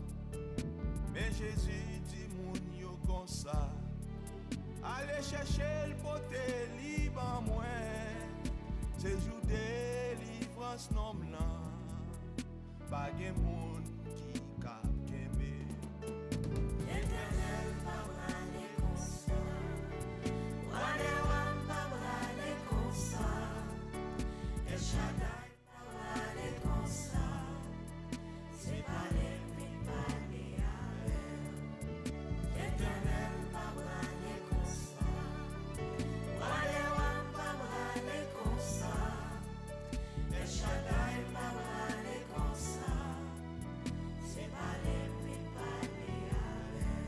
Mais Jésus dit moun yo comme ça. Allez chercher le beauté libre en moi. C'est jour délivrance non blanc. Pas gen moun qui cap kembe. L'Éternel parle les constats. Wadewan parle les constats. El Shaddai parle les constats. C'est pas les vins parler avec. L'Éternel parle les constats. Wadewan parle les constats. El Shaddai parle les constats. C'est pas les vins parler avec.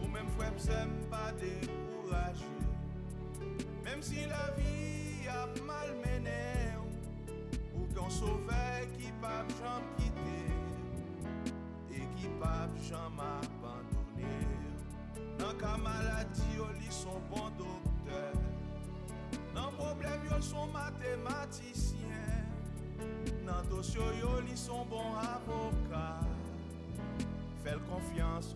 Ou même frère m'sem pas découragé. Même si la vie a malmené ou qu'on sauveur qui pas jamais quitté et qui pas jamais abandonné. Dans ka maladie yo li son bon docteur. Dans problème yo son mathématicien. Dans dossier yo li son bon avocat. Fais confiance